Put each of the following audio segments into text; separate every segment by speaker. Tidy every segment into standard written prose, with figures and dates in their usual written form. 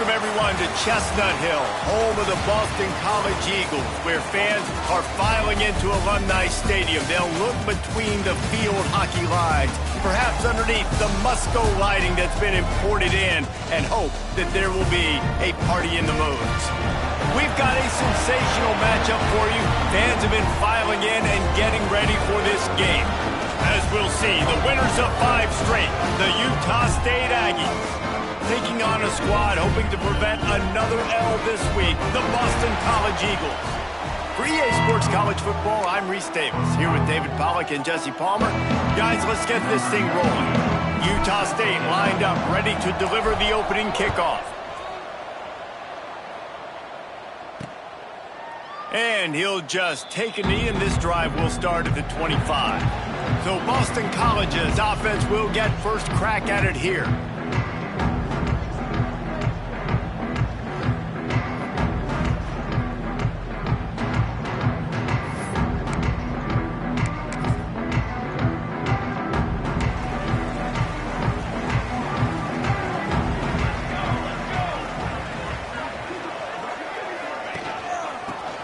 Speaker 1: Welcome, everyone, to Chestnut Hill, home of the Boston College Eagles, where fans are filing into Alumni Stadium. They'll look between the field hockey lines, perhaps underneath the Musco lighting that's been imported in, and hope that there will be a party in the moons. We've got a sensational matchup for you. Fans have been filing in and getting ready for this game. As we'll see, the winners of 5 straight, the Utah State Aggies, taking on a squad hoping to prevent another L this week, the Boston College Eagles. For EA Sports College Football, I'm Reese Davis, here with David Pollack and Jesse Palmer. Guys, let's get this thing rolling. Utah State lined up, ready to deliver the opening kickoff. And he'll just take a knee, and this drive will start at the 25. So Boston College's offense will get first crack at it here.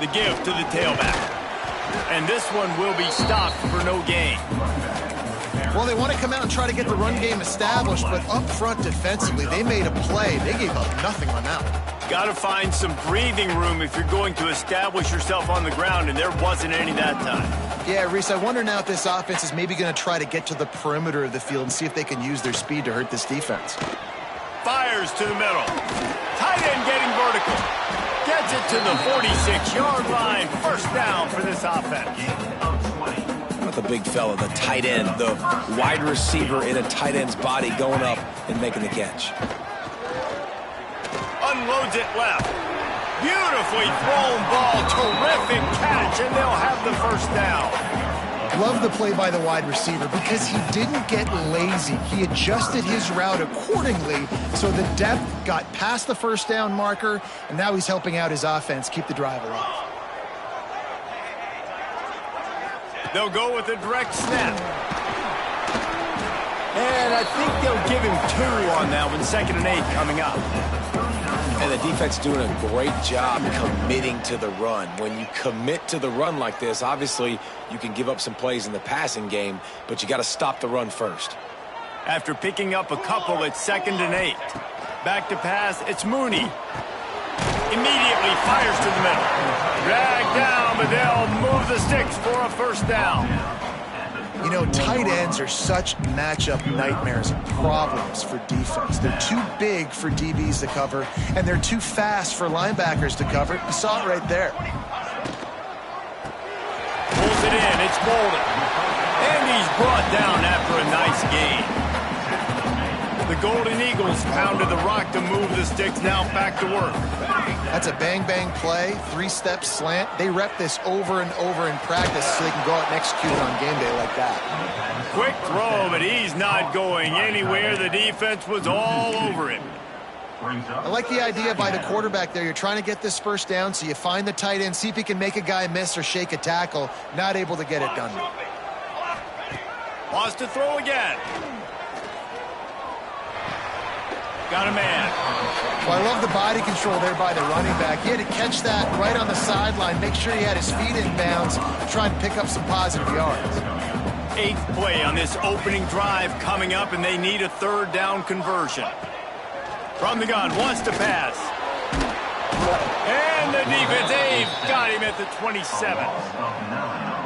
Speaker 1: The give to the tailback. And this one will be stopped for no gain.
Speaker 2: Well, they want to come out and try to get the run game established, but up front defensively, they made a play. They gave up nothing on that one.
Speaker 1: Got to find some breathing room if you're going to establish yourself on the ground, and there wasn't any that time.
Speaker 2: Yeah, Reese, I wonder now if this offense is maybe going to try to get to the perimeter of the field and see if they can use their speed to hurt this defense.
Speaker 1: Fires to the middle. Tight end getting vertical. Gets it to the 46-yard line. First down for this offense.
Speaker 3: Not the big fella, the tight end, the wide receiver in a tight end's body going up and making the catch.
Speaker 1: Unloads it left. Beautifully thrown ball. Terrific catch, and they'll have the first down.
Speaker 2: Love the play by the wide receiver because he didn't get lazy. He adjusted his route accordingly, so the depth got past the first down marker, and now he's helping out his offense keep the drive alive.
Speaker 1: They'll go with a direct snap. And I think they'll give him 2 on that one, 2nd and 8 coming up.
Speaker 3: And the defense doing a great job committing to the run. When you commit to the run like this, obviously you can give up some plays in the passing game, but you got to stop the run first.
Speaker 1: After picking up a couple, it's 2nd and 8. Back to pass, it's Mooney. Immediately fires to the middle. Dragged down, but they'll move the sticks for a first down.
Speaker 2: You know, tight ends are such matchup nightmares and problems for defense. They're too big for DBs to cover, and they're too fast for linebackers to cover. You saw it right there.
Speaker 1: Pulls it in, it's Bolden. And he's brought down after a nice gain. The Golden Eagles pounded the rock to move the sticks, now back to work.
Speaker 2: That's a bang-bang play, 3-step slant. They rep this over and over in practice so they can go out and execute it on game day like that.
Speaker 1: Quick throw, but he's not going anywhere. The defense was all over him.
Speaker 2: I like the idea by the quarterback there. You're trying to get this first down, so you find the tight end, see if he can make a guy miss or shake a tackle. Not able to get it done.
Speaker 1: Wants to throw again. Got a man.
Speaker 2: Well, I love the body control there by the running back. He had to catch that right on the sideline, make sure he had his feet in bounds, try and pick up some positive yards.
Speaker 1: 8th play on this opening drive coming up, and they need a 3rd down conversion. From the gun, wants to pass. And the defense, they've got him at the 27.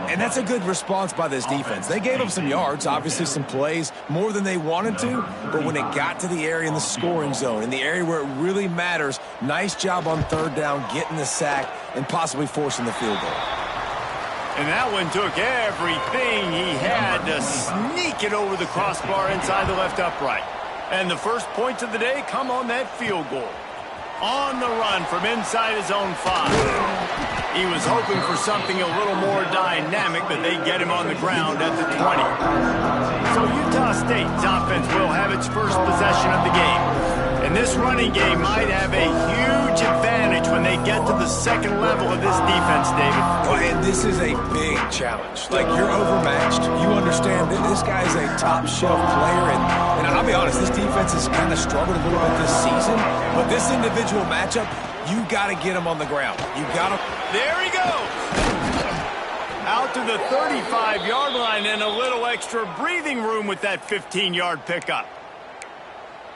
Speaker 3: And that's a good response by this defense. They gave up some yards, obviously some plays, more than they wanted to, but when it got to the area in the scoring zone, in the area where it really matters, nice job on 3rd down, getting the sack, and possibly forcing the field goal.
Speaker 1: And that one took everything he had to sneak it over the crossbar inside the left upright. And the first points of the day come on that field goal. On the run from inside his own 5. He was hoping for something a little more dynamic, but they get him on the ground at the 20. So Utah State's offense will have its first possession of the game. And this running game might have a huge advantage when they they get to the second level of this defense, David.
Speaker 3: Well, and this is a big challenge. Like, you're overmatched. You understand that this guy is a top-shelf player, and I'll be honest, this defense has kind of struggled a little bit this season, but this individual matchup, you got to get him on the ground. You got to.
Speaker 1: There he goes. Out to the 35-yard line and a little extra breathing room with that 15-yard pickup.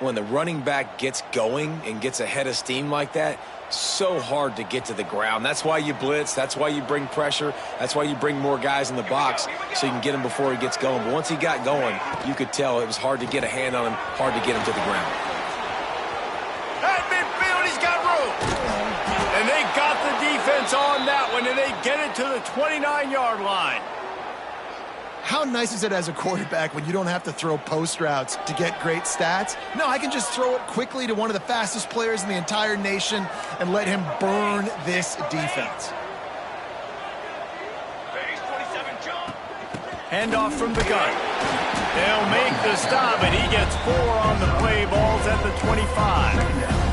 Speaker 3: When the running back gets going and gets ahead of steam like that, so hard to get to the ground. That's why you blitz. That's why you bring pressure. That's why you bring more guys in the box so you can get him before he gets going. But once he got going, you could tell it was hard to get a hand on him, hard to get him to the ground.
Speaker 1: At midfield, he's got room. And they got the defense on that one, and they get it to the 29-yard line.
Speaker 2: How nice is it as a quarterback when you don't have to throw post routes to get great stats? No, I can just throw it quickly to one of the fastest players in the entire nation and let him burn this defense.
Speaker 1: Handoff from the gun. They'll make the stop, and he gets 4 on the play. Balls at the 25.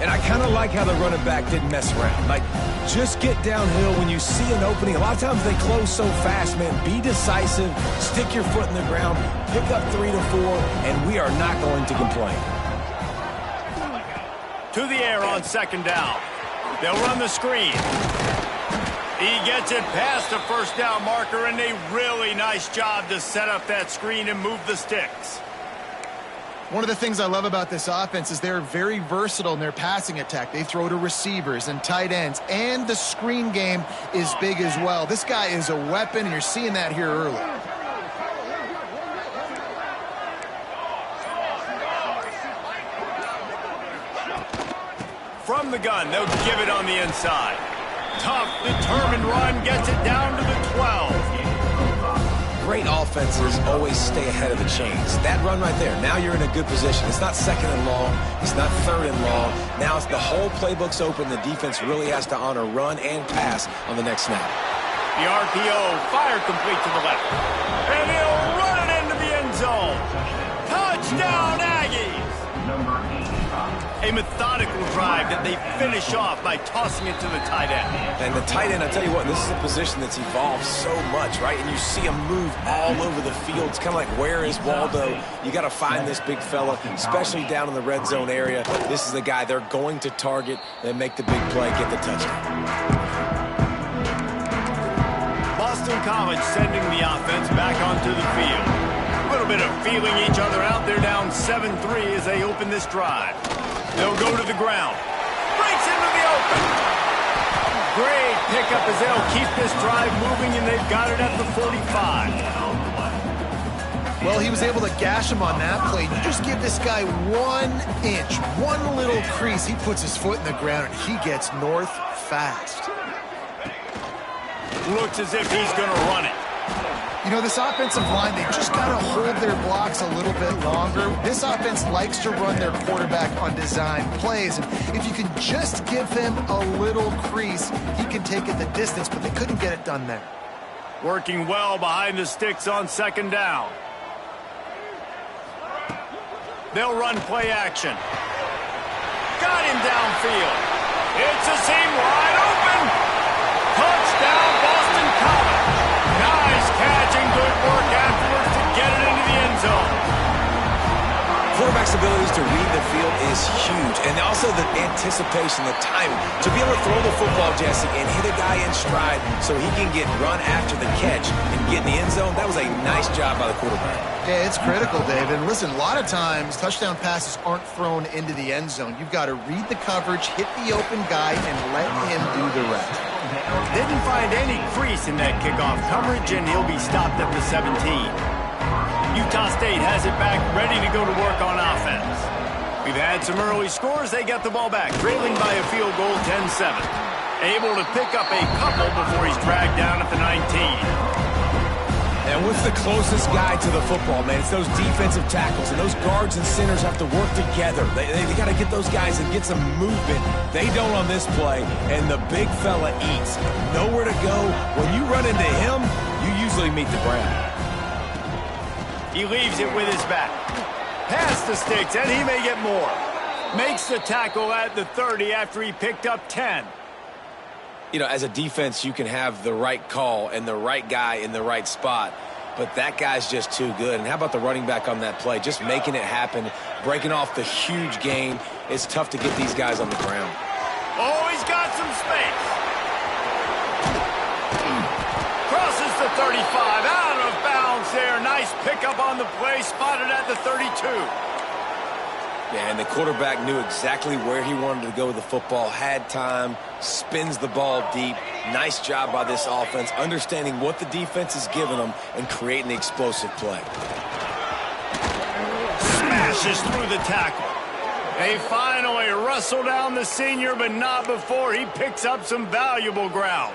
Speaker 3: And I kind of like how the running back didn't mess around. Like, just get downhill when you see an opening. A lot of times they close so fast, man. Be decisive, stick your foot in the ground, pick up 3 to 4, and we are not going to complain.
Speaker 1: To the air on second down. They'll run the screen. He gets it past the first down marker, and a really nice job to set up that screen and move the sticks.
Speaker 2: One of the things I love about this offense is they're very versatile in their passing attack. They throw to receivers and tight ends, and the screen game is big as well. This guy is a weapon, and you're seeing that here early.
Speaker 1: From the gun, they'll give it on the inside. Tough, determined run, gets it down to the 12.
Speaker 3: Great offenses always stay ahead of the chains. That run right there, now you're in a good position. It's not second and long. It's not third and long. Now it's the whole playbook's open. The defense really has to honor run and pass on the next snap.
Speaker 1: The RPO fired complete to the left. And he'll run it into the end zone. Touchdown, Aggies! A methodical drive that they finish off by tossing it to the tight end.
Speaker 3: And the tight end, I tell you what, this is a position that's evolved so much, right? And you see him move all over the field. It's kind of like, where is Waldo? You got to find this big fella, especially down in the red zone area. This is the guy they're going to target and make the big play, get the touchdown.
Speaker 1: Boston College sending the offense back onto the field. A little bit of feeling each other out. They're down 7-3 as they open this drive. They'll go to the ground. Breaks into the open. Great pickup as they'll keep this drive moving, and they've got it at the 45.
Speaker 2: Well, he was able to gash him on that play. You just give this guy 1 inch, one little crease. He puts his foot in the ground, and he gets north fast.
Speaker 1: Looks as if he's going to run it.
Speaker 2: You know, this offensive line, they just got to hold their blocks a little bit longer. This offense likes to run their quarterback on design plays. And if you can just give him a little crease, he can take it the distance, but they couldn't get it done there.
Speaker 1: Working well behind the sticks on second down. They'll run play action. Got him downfield. It's a seam wide open. Touchdown, Boston College. Nice catch and good work afterwards to get it into the end zone.
Speaker 3: Quarterback's abilities to read the field is huge, and also the anticipation, the timing. To be able to throw the football, Jesse, and hit a guy in stride so he can get run after the catch and get in the end zone, that was a nice job by the quarterback.
Speaker 2: Yeah, it's critical, David. And listen, a lot of times touchdown passes aren't thrown into the end zone. You've got to read the coverage, hit the open guy, and let him do the rest.
Speaker 1: Didn't find any crease in that kickoff coverage, and he'll be stopped at the 17. Utah State has it back, ready to go to work on offense. We've had some early scores. They get the ball back, trailing by a field goal 10-7. Able to pick up a couple before he's dragged down at the 19.
Speaker 3: And what's the closest guy to the football, man? It's those defensive tackles, and those guards and centers have to work together. They got to get those guys and get some movement. They don't on this play, and the big fella eats. Nowhere to go. When you run into him, you usually meet the ground.
Speaker 1: He leaves it with his back. Past the sticks, and he may get more. Makes the tackle at the 30 after he picked up 10.
Speaker 3: You know, as a defense, you can have the right call and the right guy in the right spot, but that guy's just too good. And how about the running back on that play? Just making it happen, breaking off the huge gain. It's tough to get these guys on the ground.
Speaker 1: Oh, he's got some space. Crosses the 35, out of bounds there. Nice pickup on the play, spotted at the 32.
Speaker 3: Yeah, and the quarterback knew exactly where he wanted to go with the football, had time, spins the ball deep. Nice job by this offense, understanding what the defense is giving them and creating the explosive play.
Speaker 1: Smashes through the tackle. They finally wrestle down the senior, but not before he picks up some valuable ground.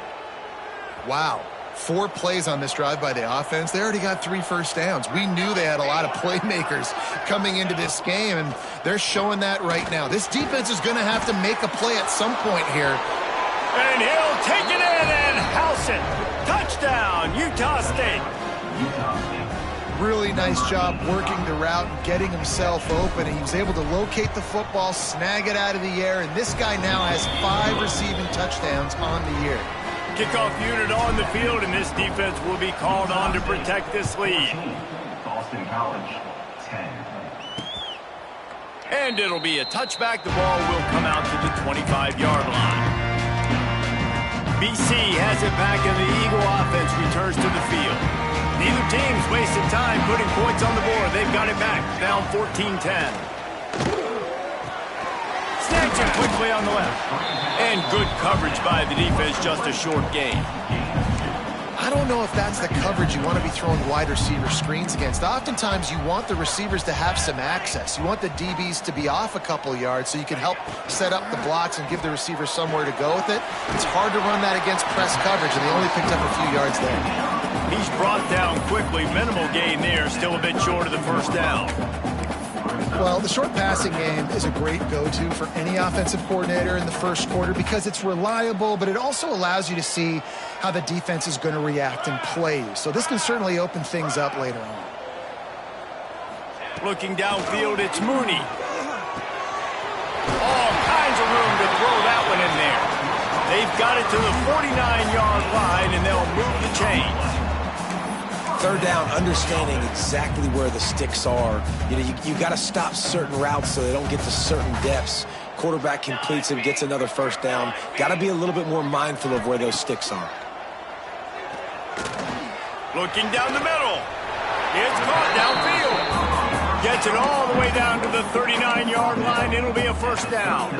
Speaker 2: Wow. 4 plays on this drive by the offense. They already got 3 first downs. We knew they had a lot of playmakers coming into this game, and they're showing that right now. This defense is going to have to make a play at some point here.
Speaker 1: And he'll take it in and house it. Touchdown, Utah State.
Speaker 2: Really nice job working the route and getting himself open. He was able to locate the football, snag it out of the air, and this guy now has 5 receiving touchdowns on the year.
Speaker 1: Kickoff unit on the field, and this defense will be called on to protect this lead.
Speaker 4: Boston College, 10.
Speaker 1: And it'll be a touchback. The ball will come out to the 25-yard line. BC has it back, and the Eagle offense returns to the field. Neither team's wasted time putting points on the board. They've got it back, down 14-10. Snatch it quickly on the left. And good coverage by the defense, just a short gain.
Speaker 2: I don't know if that's the coverage you want to be throwing wide receiver screens against. Oftentimes, you want the receivers to have some access. You want the DBs to be off a couple yards so you can help set up the blocks and give the receivers somewhere to go with it. It's hard to run that against press coverage, and they only picked up a few yards there.
Speaker 1: He's brought down quickly. Minimal gain there, still a bit short of the first down.
Speaker 2: Well, the short passing game is a great go-to for any offensive coordinator in the first quarter because it's reliable, but it also allows you to see how the defense is going to react and play. So this can certainly open things up later on.
Speaker 1: Looking downfield, it's Mooney. All kinds of room to throw that one in there. They've got it to the 49-yard line, and they'll move the chains.
Speaker 3: Third down, understanding exactly where the sticks are. You know, you got to stop certain routes so they don't get to certain depths. Quarterback completes it, gets another first down. Got to be a little bit more mindful of where those sticks are.
Speaker 1: Looking down the middle. It's caught downfield. Gets it all the way down to the 39-yard line. It'll be a first down.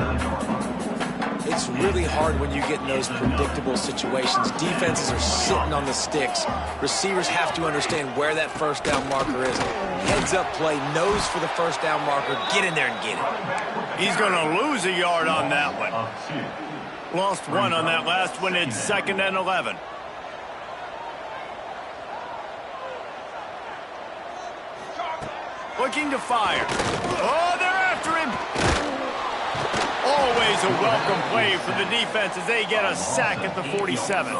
Speaker 3: It's really hard when you get in those predictable situations. Defenses are sitting on the sticks. Receivers have to understand where that first down marker is. Heads up play, nose for the first down marker. Get in there and get it.
Speaker 1: He's going to lose a yard on that one. Lost 1 on that last one. It's 2nd and 11. Looking to fire. Oh, they're after him. Always a welcome play for the defense as they get a sack at the 47.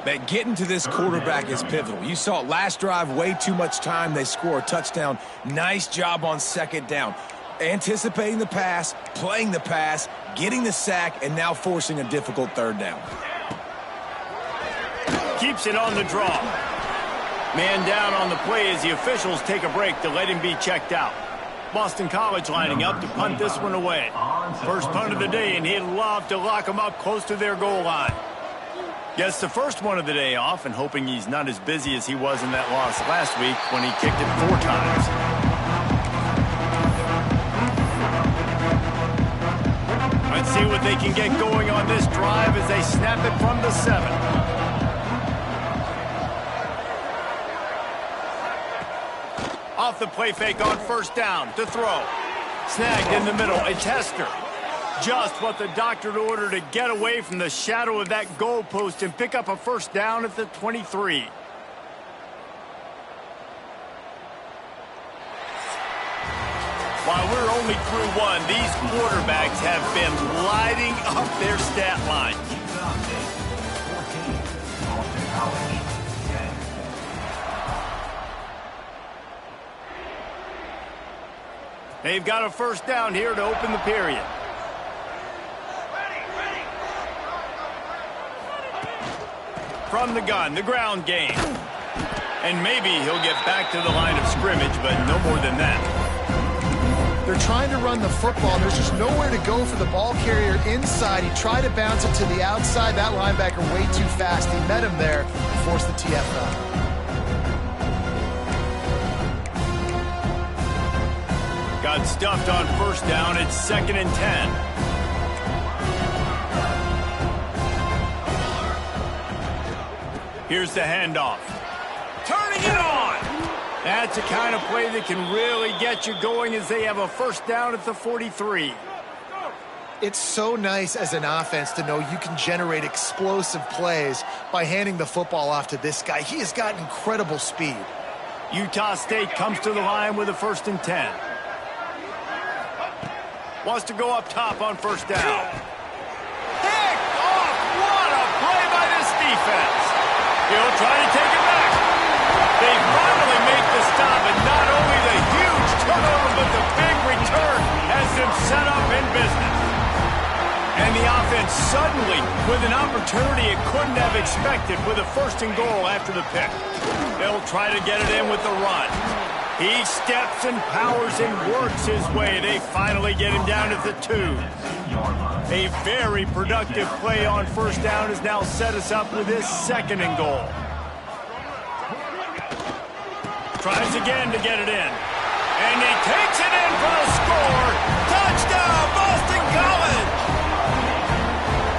Speaker 3: Man, getting to this quarterback is pivotal. You saw it last drive, way too much time. They score a touchdown. Nice job on second down. Anticipating the pass, playing the pass, getting the sack, and now forcing a difficult third down.
Speaker 1: Keeps it on the draw. Man down on the play as the officials take a break to let him be checked out. Boston College lining up to punt this one away. First punt of the day, and he'd love to lock them up close to their goal line. Gets the first one of the day off and hoping he's not as busy as he was in that loss last week when he kicked it 4 times. Let's see what they can get going on this drive as they snap it from the 7. Off the play fake on first down to throw. Snagged in the middle. It's Hester. Just what the doctor ordered to get away from the shadow of that goalpost and pick up a first down at the 23. While we're only through 1, these quarterbacks have been lighting up their stat line. They've got a first down here to open the period. From the gun, the ground game. And maybe he'll get back to the line of scrimmage, but no more than that.
Speaker 2: They're trying to run the football. There's just nowhere to go for the ball carrier inside. He tried to bounce it to the outside. That linebacker way too fast. He met him there and forced the TFL.
Speaker 1: Got stuffed on first down. It's 2nd and 10. Here's the handoff. Turning it on. That's the kind of play that can really get you going as they have a first down at the 43.
Speaker 2: It's so nice as an offense to know you can generate explosive plays by handing the football off to this guy. He has got incredible speed.
Speaker 1: Utah State comes to the line with a 1st and 10. Wants to go up top on first down. Picked off! What a play by this defense. He'll try to take it back. They finally make the stop, and not only the huge turnover, but the big return has them set up in business. And the offense suddenly, with an opportunity it couldn't have expected, with a 1st and goal after the pick. They'll try to get it in with the run. He steps and powers and works his way. They finally get him down at the 2. A very productive play on first down has now set us up with his 2nd and goal. Tries again to get it in. And he takes it in for a score. Touchdown, Boston College!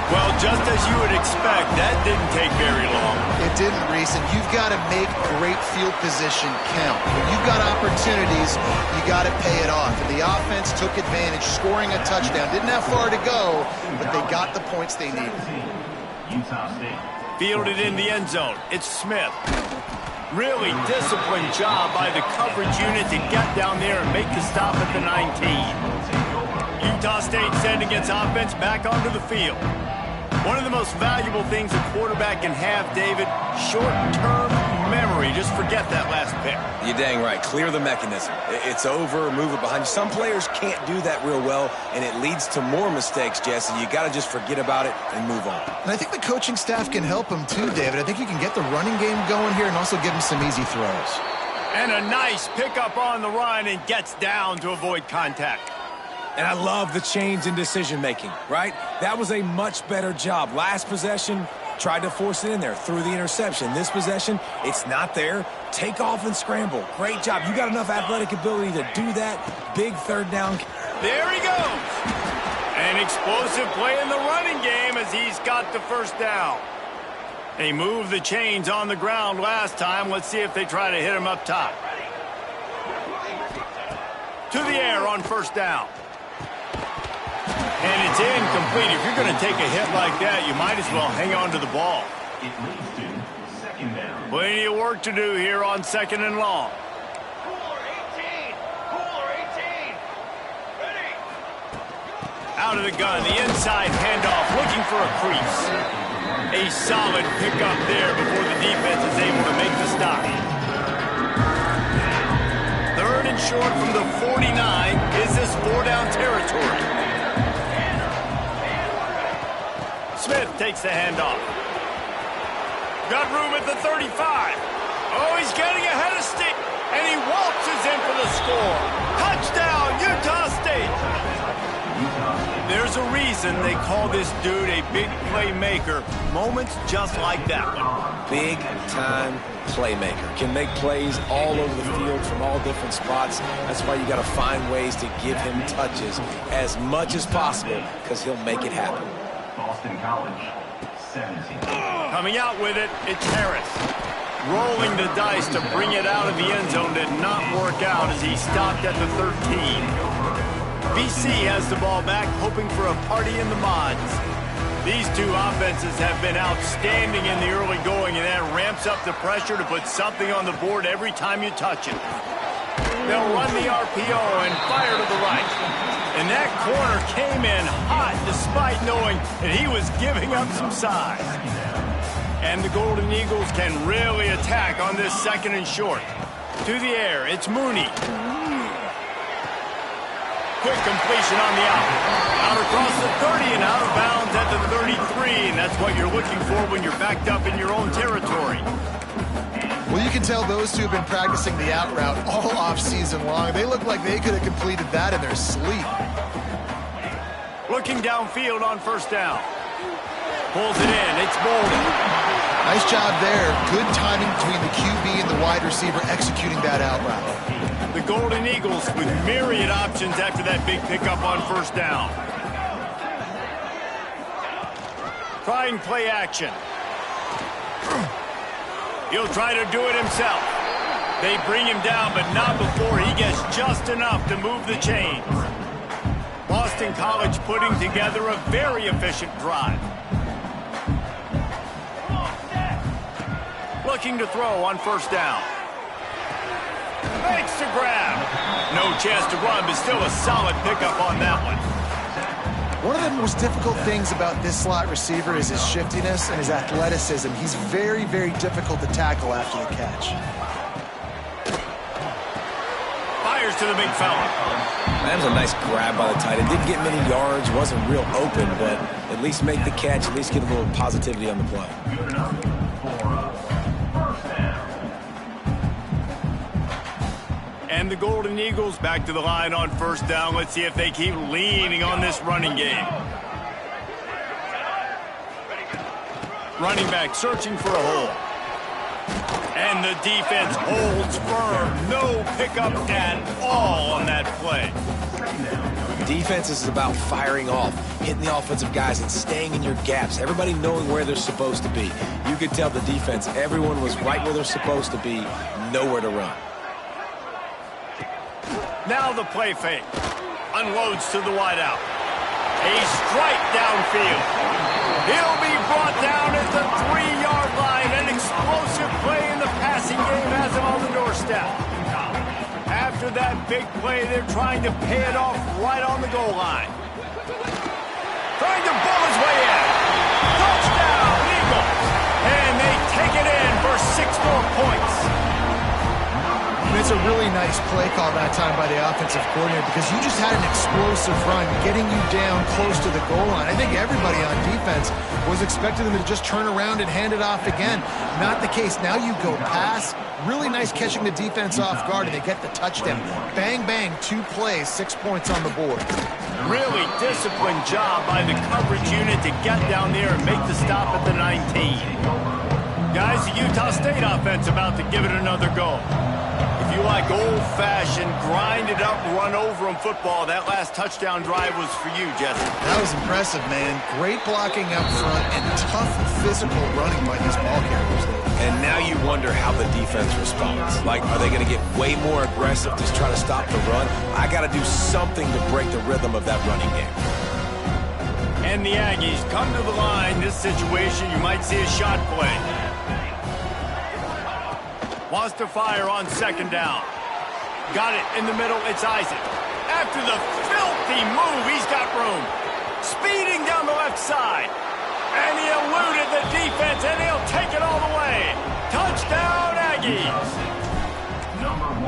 Speaker 1: Well, just as you would expect, that didn't take very long.
Speaker 2: It didn't, Reese, and you've got to make great field position count. When you've got opportunities, you got to pay it off. And the offense took advantage, scoring a touchdown. Didn't have far to go, but they got the points they needed.
Speaker 1: Fielded in the end zone. It's Smith. Really disciplined job by the coverage unit to get down there and make the stop at the 19. Utah State sending its offense back onto the field. One of the most valuable things a quarterback can have, David, short-term memory. Just forget that last pick.
Speaker 3: You're dang right. Clear the mechanism. It's over, move it behind you. Some players can't do that real well, and it leads to more mistakes, Jesse. You got to just forget about it and move on.
Speaker 2: And I think the coaching staff can help him too, David. I think you can get the running game going here and also give him some easy throws.
Speaker 1: And a nice pickup on the run and gets down to avoid contact.
Speaker 3: And I love the change in decision-making, right? That was a much better job. Last possession, tried to force it in there, threw the interception. This possession, it's not there. Take off and scramble. Great job. You got enough athletic ability to do that. Big 3rd down.
Speaker 1: There he goes. An explosive play in the running game as he's got the first down. They moved the chains on the ground last time. Let's see if they try to hit him up top. To the air on first down. And it's incomplete. If you're going to take a hit like that, you might as well hang on to the ball.
Speaker 4: It leads to 2nd down.
Speaker 1: Plenty of work to do here on 2nd and long.
Speaker 5: Cooler 18. Cooler 18. Ready.
Speaker 1: Out of the gun, the inside handoff, looking for a crease. A solid pickup there before the defense is able to make the stop. 3rd and short from the 49. Is this 4-down territory? Smith takes the handoff. Got room at the 35. Oh, he's getting ahead of State. And he waltzes in for the score. Touchdown, Utah State. There's a reason they call this dude a big playmaker. Moments just like that one.
Speaker 3: Big-time playmaker. Can make plays all over the field from all different spots. That's why you got to find ways to give him touches as much as possible because he'll make it happen.
Speaker 4: Boston College, 17.
Speaker 1: Coming out with it, it's Harris. Rolling the dice to bring it out of the end zone did not work out as he stopped at the 13. BC has the ball back, hoping for a party in the mods. These two offenses have been outstanding in the early going, and that ramps up the pressure to put something on the board every time you touch it. They'll run the RPO and fire to the right. And that corner came in hot despite knowing that he was giving up some size. And the Golden Eagles can really attack on this 2nd and short. To the air, it's Mooney. Quick completion on the out. Out across the 30 and out of bounds at the 33. And that's what you're looking for when you're backed up in your own territory.
Speaker 2: Well, you can tell those two have been practicing the out route all off season long. They look like they could have completed that in their sleep.
Speaker 1: Looking downfield on first down. Pulls it in. It's Bolden.
Speaker 2: Nice job there. Good timing between the QB and the wide receiver executing that out route.
Speaker 1: The Golden Eagles with myriad options after that big pickup on first down. Trying play action. He'll try to do it himself. They bring him down, but not before he gets just enough to move the chains. Boston College putting together a very efficient drive. Looking to throw on first down. Makes the grab. No chance to run, but still a solid pickup on that one.
Speaker 2: One of the most difficult things about this slot receiver is his shiftiness and his athleticism. He's very, very difficult to tackle after the catch.
Speaker 1: Fires to the big fella.
Speaker 3: That was a nice grab by the tight end. Didn't get many yards, wasn't real open, but at least make the catch, at least get a little positivity on the play.
Speaker 1: And the Golden Eagles back to the line on first down. Let's see if they keep leaning on this running game. Running back searching for a hole. And the defense holds firm. No pickup at all on that play.
Speaker 3: Defense is about firing off, hitting the offensive guys and staying in your gaps. Everybody knowing where they're supposed to be. You could tell the defense, everyone was right where they're supposed to be, nowhere to run.
Speaker 1: Now the play fake. Unloads to the wideout. A strike downfield. He'll be brought down at the 3-yard line. An explosive play in the passing game has him on the doorstep. After that big play, they're trying to pay it off right on the goal line. Trying to bull his way in. Touchdown, Eagles. And they take it in for 6 more points.
Speaker 2: It's a really nice play call that time by the offensive coordinator because you just had an explosive run getting you down close to the goal line. I think everybody on defense was expecting them to just turn around and hand it off again. Not the case. Now you go pass. Really nice catching the defense off guard, and they get the touchdown. Bang, bang, 2 plays, 6 points on the board.
Speaker 1: Really disciplined job by the coverage unit to get down there and make the stop at the 19. Guys, the Utah State offense about to give it another go. If you like old-fashioned, grind-it-up, run-over-'em football, that last touchdown drive was for you, Jesse.
Speaker 2: That was impressive, man. Great blocking up front and tough physical running by these ball carriers.
Speaker 3: And now you wonder how the defense responds. Like, are they going to get way more aggressive, just try to stop the run? I got to do something to break the rhythm of that running game.
Speaker 1: And the Aggies come to the line. This situation, you might see a shot play. Wants to fire on second down. Got it in the middle. It's Isaac. After the filthy move, he's got room. Speeding down the left side. And he eluded the defense, and he'll take it all the way. Touchdown, Aggies.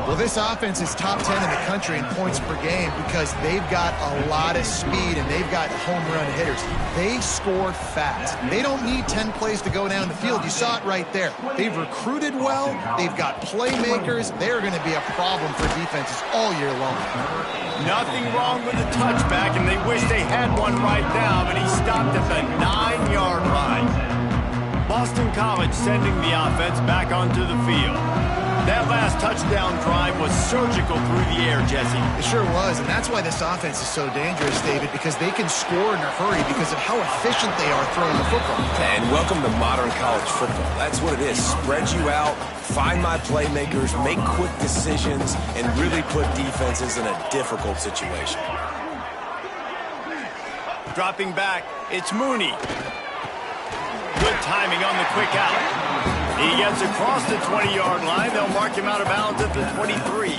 Speaker 2: Well, this offense is top 10 in the country in points per game because they've got a lot of speed and they've got home run hitters. They score fast. They don't need 10 plays to go down the field. You saw it right there. They've recruited well. They've got playmakers. They're going to be a problem for defenses all year long.
Speaker 1: Nothing wrong with the touchback, and they wish they had one right now, but he stopped at the 9-yard line. Boston College sending the offense back onto the field. That last touchdown drive was surgical through the air, Jesse.
Speaker 2: It sure was, and that's why this offense is so dangerous, David, because they can score in a hurry because of how efficient they are throwing the football.
Speaker 3: And welcome to modern college football. That's what it is. Spread you out, find my playmakers, make quick decisions, and really put defenses in a difficult situation.
Speaker 1: Dropping back, it's Mooney. Good timing on the quick out. He gets across the 20-yard line. They'll mark him out of bounds at the 23.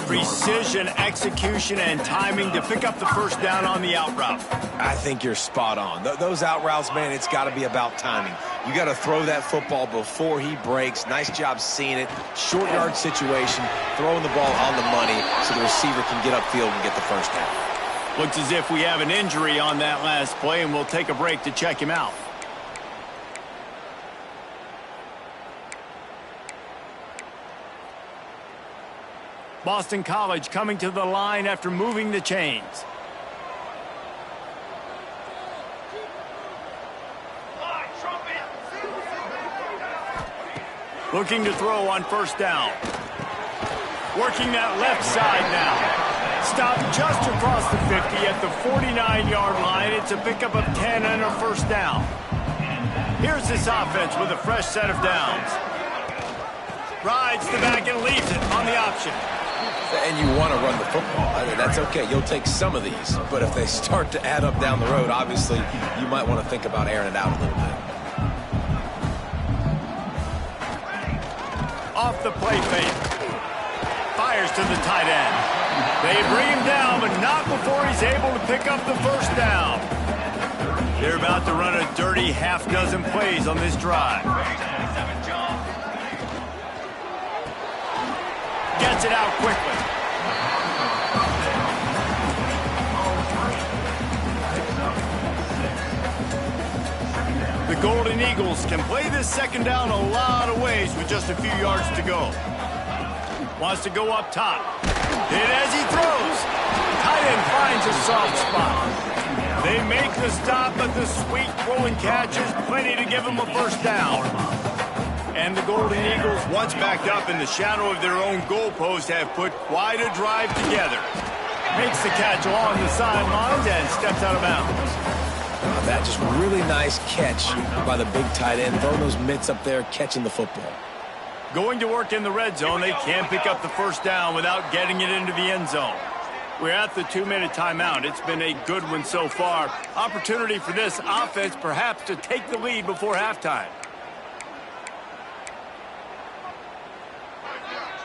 Speaker 1: precision, execution, and timing to pick up the first down on the out route.
Speaker 3: I think you're spot on. Those out routes, man, it's got to be about timing. You got to throw that football before he breaks. Nice job seeing it. Short yard situation, throwing the ball on the money so the receiver can get upfield and get the first down.
Speaker 1: Looks as if we have an injury on that last play, and we'll take a break to check him out. Boston College coming to the line after moving the chains. Looking to throw on first down. Working that left side now. Stopped just across the 50 at the 49-yard line. It's a pickup of 10 and a first down. Here's this offense with a fresh set of downs. Rides the back and leaves it on the option.
Speaker 3: And you want to run the football. I mean, that's okay. You'll take some of these. But if they start to add up down the road, obviously, you might want to think about airing it out a little bit.
Speaker 1: Off the play fake. Fires to the tight end. They bring him down, but not before he's able to pick up the first down. They're about to run a dirty half-dozen plays on this drive. Gets it out quickly. The Golden Eagles can play this second down a lot of ways with just a few yards to go. Wants to go up top. Hit as he throws. Tight end finds a soft spot. They make the stop, but the sweet throwing catch is plenty to give them a first down. And the Golden Eagles, once backed up in the shadow of their own goalpost, have put quite a drive together. Makes the catch along the sidelines and steps out of bounds.
Speaker 3: That just really nice catch by the big tight end, throwing those mitts up there, catching the football.
Speaker 1: Going to work in the red zone, they can't pick up the first down without getting it into the end zone. We're at the 2-minute timeout. It's been a good one so far. Opportunity for this offense perhaps to take the lead before halftime.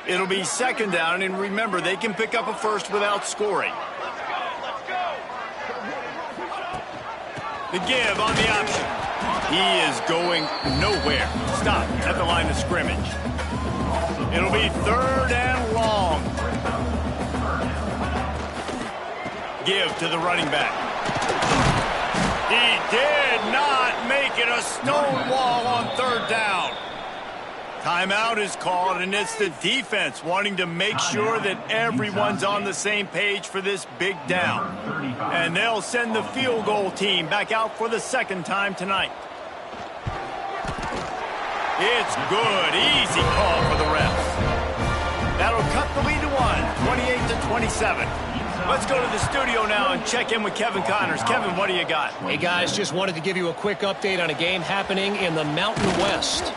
Speaker 1: It'll be second down, and remember, they can pick up a first without scoring. The give on the option. He is going nowhere. Stop at the line of scrimmage. It'll be third and long. Give to the running back. He did not make it a stone wall on third down. Timeout is called, and it's the defense wanting to make sure that everyone's on the same page for this big down. And they'll send the field goal team back out for the second time tonight. It's good. Easy call for the refs. That'll cut the lead to 28-27. Let's go to the studio now and check in with Kevin Connors. Kevin, what do you got?
Speaker 6: Hey, guys, just wanted to give you a quick update on a game happening in the Mountain West.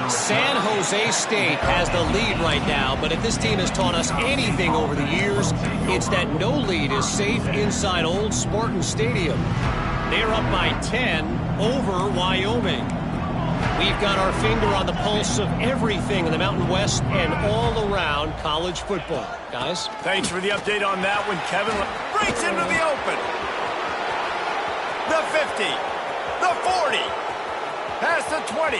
Speaker 6: San Jose State has the lead right now, but if this team has taught us anything over the years, it's that no lead is safe inside Old Spartan Stadium. They're up by 10 over Wyoming. We've got our finger on the pulse of everything in the Mountain West and all around college football. Guys?
Speaker 1: Thanks for the update on that one, Kevin. Breaks into the open. The 50. The 40. Past the 20.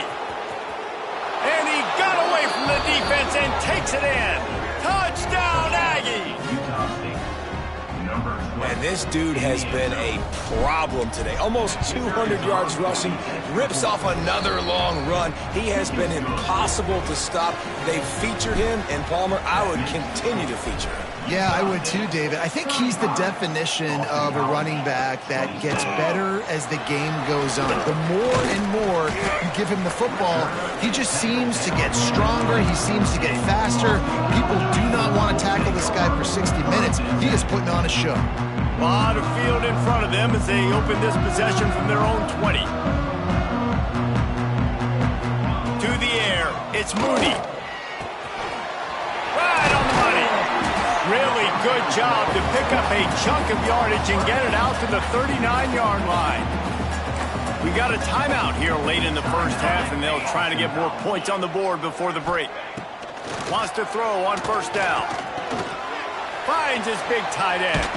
Speaker 1: And he got away from the defense and takes it in. Touchdown, Aggies!
Speaker 3: And this dude has been a problem today. Almost 200 yards rushing. Rips off another long run. He has been impossible to stop. They've featured him, and Palmer, I would continue to feature him.
Speaker 2: Yeah, I would too, David. I think he's the definition of a running back that gets better as the game goes on. The more and more you give him the football, he just seems to get stronger. He seems to get faster. People do not want to tackle this guy for 60 minutes. He is putting on a show.
Speaker 1: A lot of field in front of them as they open this possession from their own 20. To the air, it's Mooney. Right on the money. Really good job to pick up a chunk of yardage and get it out to the 39-yard line. We got a timeout here late in the first half, and they'll try to get more points on the board before the break. Wants to throw on first down. Finds his big tight end.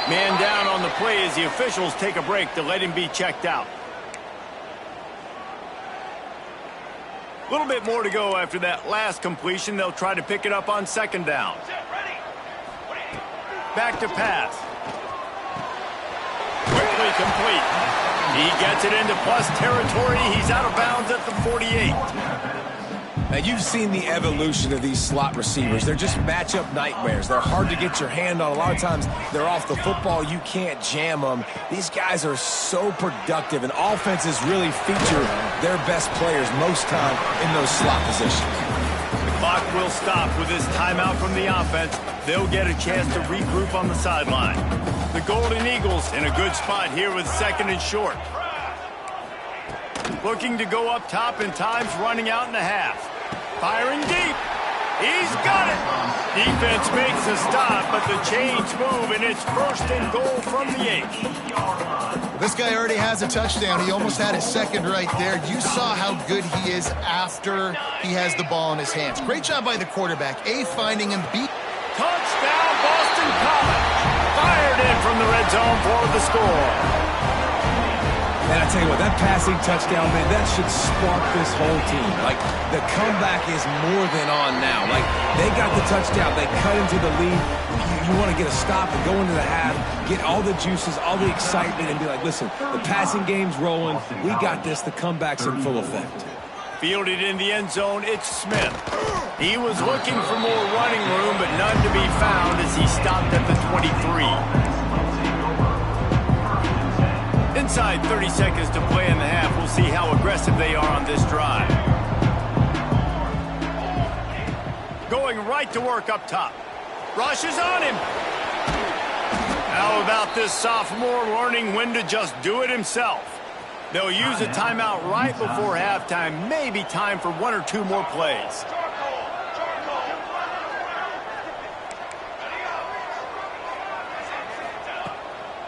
Speaker 1: Man down on the play as the officials take a break to let him be checked out. A little bit more to go after that last completion. They'll try to pick it up on second down. Back to pass. Quickly complete. He gets it into plus territory. He's out of bounds at the 48.
Speaker 3: Now, you've seen the evolution of these slot receivers. They're just matchup nightmares. They're hard to get your hand on. A lot of times, they're off the football. You can't jam them. These guys are so productive, and offenses really feature their best players most time in those slot positions.
Speaker 1: The clock will stop with this timeout from the offense. They'll get a chance to regroup on the sideline. The Golden Eagles in a good spot here with second and short. Looking to go up top, and time's running out in the half. Firing deep. He's got it. Defense makes a stop, but the chains move, and it's first and goal from the 8.
Speaker 2: This guy already has a touchdown. He almost had his second right there. You saw how good he is after he has the ball in his hands. Great job by the quarterback. A, finding him, B.
Speaker 1: Touchdown, Boston College. Fired in from the red zone for the score.
Speaker 3: And I tell you what, that passing touchdown, man, that should spark this whole team. Like, the comeback is more than on now. Like, they got the touchdown. They cut into the lead. You want to get a stop and go into the half, get all the juices, all the excitement, and be like, listen, the passing game's rolling. We got this. The comeback's in full effect.
Speaker 1: Fielded in the end zone, it's Smith. He was looking for more running room, but none to be found as he stopped at the 23. Inside 30 seconds to play in the half. We'll see how aggressive they are on this drive. Going right to work up top. Rush is on him. How about this sophomore learning when to just do it himself? They'll use a timeout right before halftime. Maybe time for one or two more plays.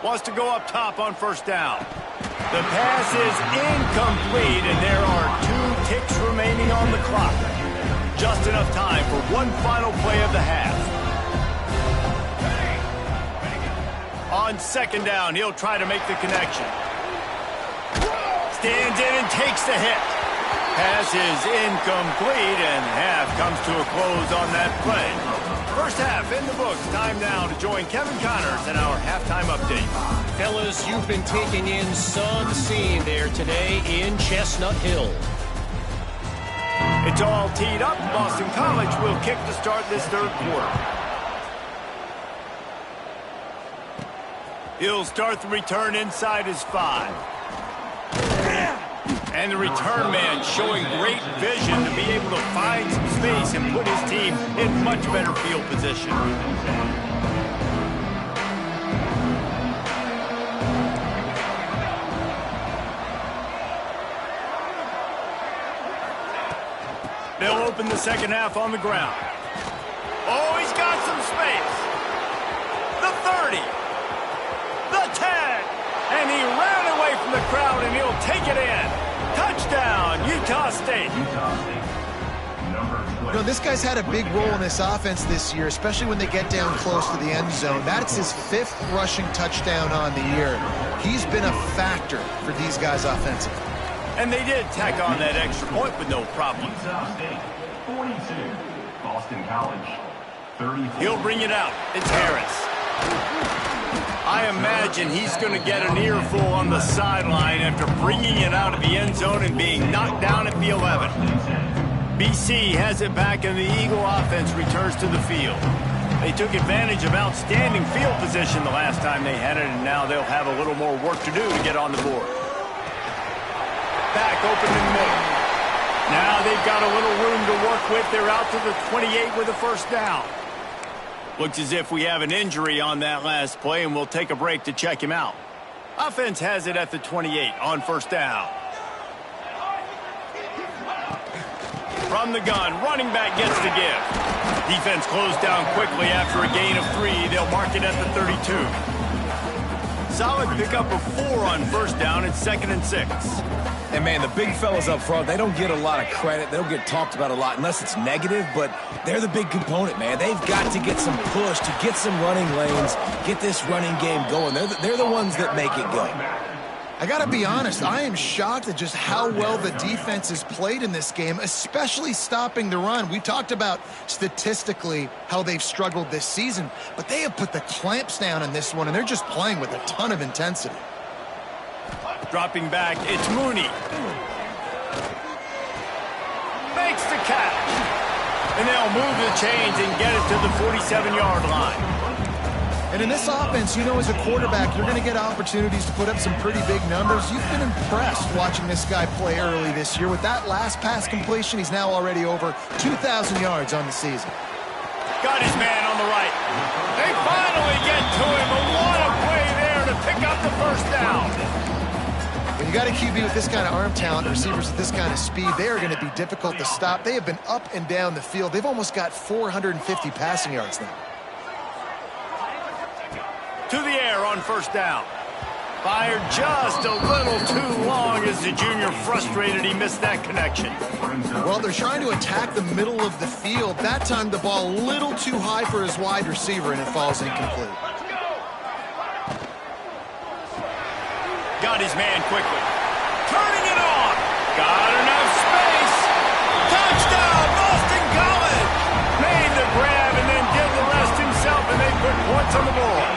Speaker 1: Wants to go up top on first down. The pass is incomplete, and there are 2 ticks remaining on the clock. Just enough time for one final play of the half. On second down, he'll try to make the connection. Stands in and takes the hit. Pass is incomplete, and half comes to a close on that play. First half in the books. Time now to join Kevin Connors in our halftime update.
Speaker 6: Fellas, you've been taking in some scene there today in Chestnut Hill.
Speaker 1: It's all teed up. Boston College will kick to start this third quarter. He'll start the return inside his 5. And the return man showing great vision to be able to find some space and put his team in much better field position. They'll open the second half on the ground. Oh, he's got some space. The 30. The 10. And he ran away from the crowd, and he'll take it in. Touchdown, Utah State.
Speaker 2: You know, this guy's had a big role in this offense this year, especially when they get down close to the end zone. That's his 5th rushing touchdown on the year. He's been a factor for these guys offensively.
Speaker 1: And they did tack on that extra point with no problem.
Speaker 4: Utah State, 42. Boston College, 34.
Speaker 1: He'll bring it out. It's Harris. I imagine he's going to get an earful on the sideline after bringing it out of the end zone and being knocked down at the 11. BC has it back, and the Eagle offense returns to the field. They took advantage of outstanding field position the last time they had it, and now they'll have a little more work to do to get on the board. Back open in the middle. Now they've got a little room to work with. They're out to the 28 with a first down. Looks as if we have an injury on that last play, and we'll take a break to check him out. Offense has it at the 28 on first down. From the gun, running back gets the give. Defense closed down quickly after a gain of 3. They'll mark it at the 32. solid pickup of 4 on first down and 2nd and 6.
Speaker 3: And, man, the big fellas up front, they don't get a lot of credit. They don't get talked about a lot unless it's negative, but they're the big component, man. They've got to get some push, to get some running lanes, get this running game going. They're the ones that make it go.
Speaker 2: I got to be honest, I am shocked at just how well the defense has played in this game, especially stopping the run. We talked about statistically how they've struggled this season, but they have put the clamps down in this one, and they're just playing with a ton of intensity.
Speaker 1: Dropping back, it's Mooney. Makes the catch. And they'll move the chains and get it to the 47-yard line.
Speaker 2: And in this offense, you know, as a quarterback, you're going to get opportunities to put up some pretty big numbers. You've been impressed watching this guy play early this year. With that last pass completion, he's now already over 2,000 yards on the season.
Speaker 1: Got his man on the right. They finally get to him, but what a play there to pick up the first down.
Speaker 2: When you got a QB with this kind of arm talent, receivers with this kind of speed, they are going to be difficult to stop. They have been up and down the field. They've almost got 450 passing yards now.
Speaker 1: To the air on first down. Fired just a little too long as the junior frustrated he missed that connection.
Speaker 2: Well, they're trying to attack the middle of the field. That time the ball a little too high for his wide receiver, and it falls incomplete.
Speaker 1: Got his man quickly. Turning it on. Got enough space. Touchdown, Boston College. Made the grab and then did the rest himself, and they put points on the board.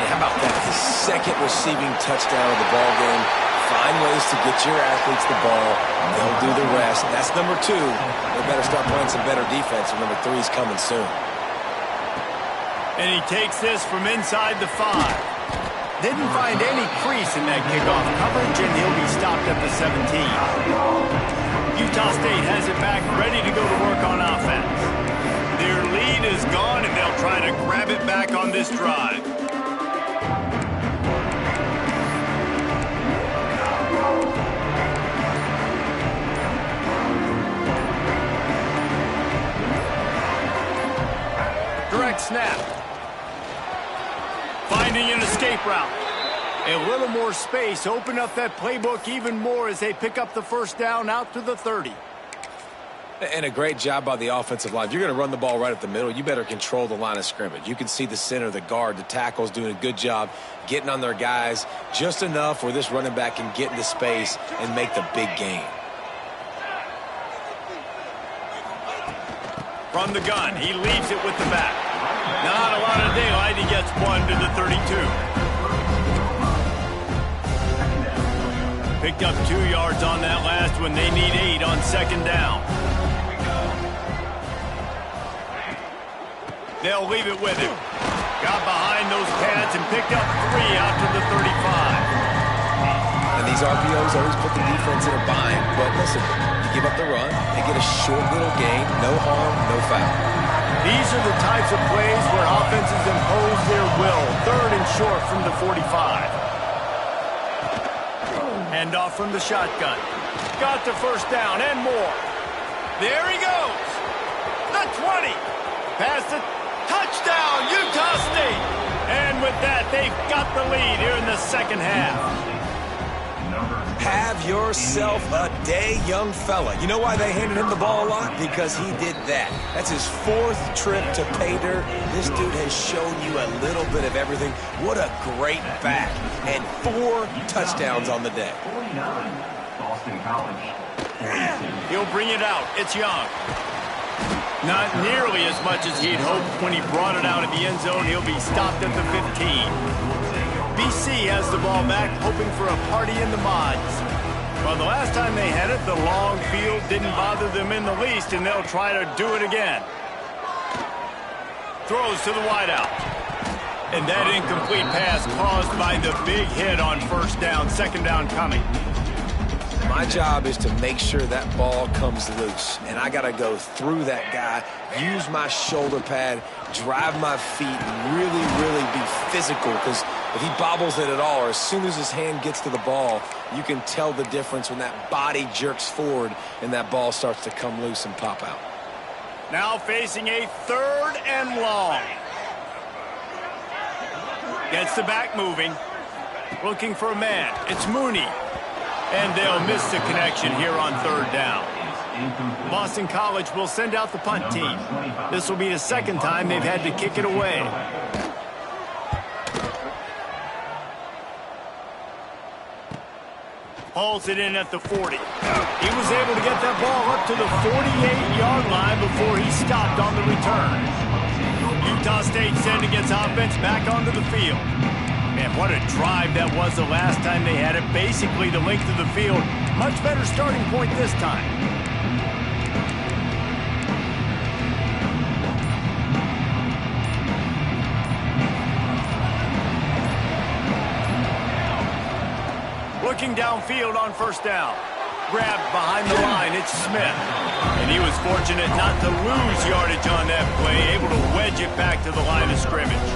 Speaker 3: How about that? His second receiving touchdown of the ball game. Find ways to get your athletes the ball. They'll do the rest. That's number 2. They better start playing some better defense, and number 3 is coming soon.
Speaker 1: And he takes this from inside the 5. Didn't find any crease in that kickoff coverage, and he'll be stopped at the 17. Utah State has it back, ready to go to work on offense. Their lead is gone, and they'll try to grab it back on this drive. Direct snap. Finding an escape route. A little more space. Open up that playbook even more as they pick up the first down out to the 30.
Speaker 3: And a great job by the offensive line. If you're going to run the ball right at the middle, you better control the line of scrimmage. You can see the center, the guard, the tackles doing a good job getting on their guys just enough where this running back can get into space and make the big gain.
Speaker 1: From the gun, he leaves it with the back. Not a lot of daylight. He gets one to the 32. Picked up 2 yards on that last one. They need 8 on second down. They'll leave it with him. Got behind those pads and picked up 3 out to the 35.
Speaker 3: And these RPOs always put the defense in a bind. But listen, you give up the run, they get a short little gain, no harm, no foul.
Speaker 1: These are the types of plays where offenses impose their will. 3rd and short from the 45. Hand off from the shotgun. Got the first down and more. There he goes. The 20. Past the touchdown, Utah State. And with that, they've got the lead here in the second half.
Speaker 3: Have yourself a day, young fella. You know why they handed him the ball a lot? Because he did that. That's his 4th trip to pay dirt. This dude has shown you a little bit of everything. What a great back. And 4 touchdowns on the day.
Speaker 4: Boston College.
Speaker 1: He'll bring it out. It's Young. Not nearly as much as he'd hoped when he brought it out of the end zone. He'll be stopped at the 15. BC has the ball back, hoping for a party in the mods. Well, the last time they had it, the long field didn't bother them in the least, and they'll try to do it again. Throws to the wideout. And that incomplete pass caused by the big hit on first down, second down coming.
Speaker 3: My job is to make sure that ball comes loose, and I got to go through that guy, use my shoulder pad, drive my feet, and really be physical, because if he bobbles it at all, or as soon as his hand gets to the ball, you can tell the difference when that body jerks forward and that ball starts to come loose and pop out.
Speaker 1: Now facing a 3rd and long. Gets the back moving. Looking for a man. It's Mooney. And they'll miss the connection here on third down. Boston College will send out the punt team. This will be the second time they've had to kick it away. Hauls it in at the 40. He was able to get that ball up to the 48-yard line before he stopped on the return. Utah State sending its offense back onto the field. Man, what a drive that was the last time they had it. Basically the length of the field. Much better starting point this time. Looking downfield on first down. Grabbed behind the line, it's Smith. And he was fortunate not to lose yardage on that play, able to wedge it back to the line of scrimmage.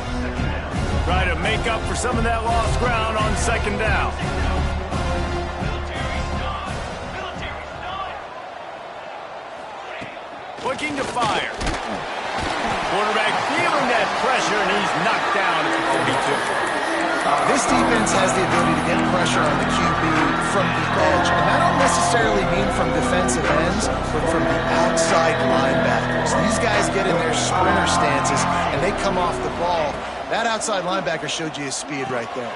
Speaker 1: Try to make up for some of that lost ground on second down. Looking to fire. Quarterback feeling that pressure, and he's knocked down at the 42.
Speaker 2: This defense has the ability to get pressure on the QB from the edge, and that don't necessarily mean from defensive ends, but from the outside linebackers. These guys get in their sprinter stances, and they come off the ball. That outside linebacker showed you his speed right there.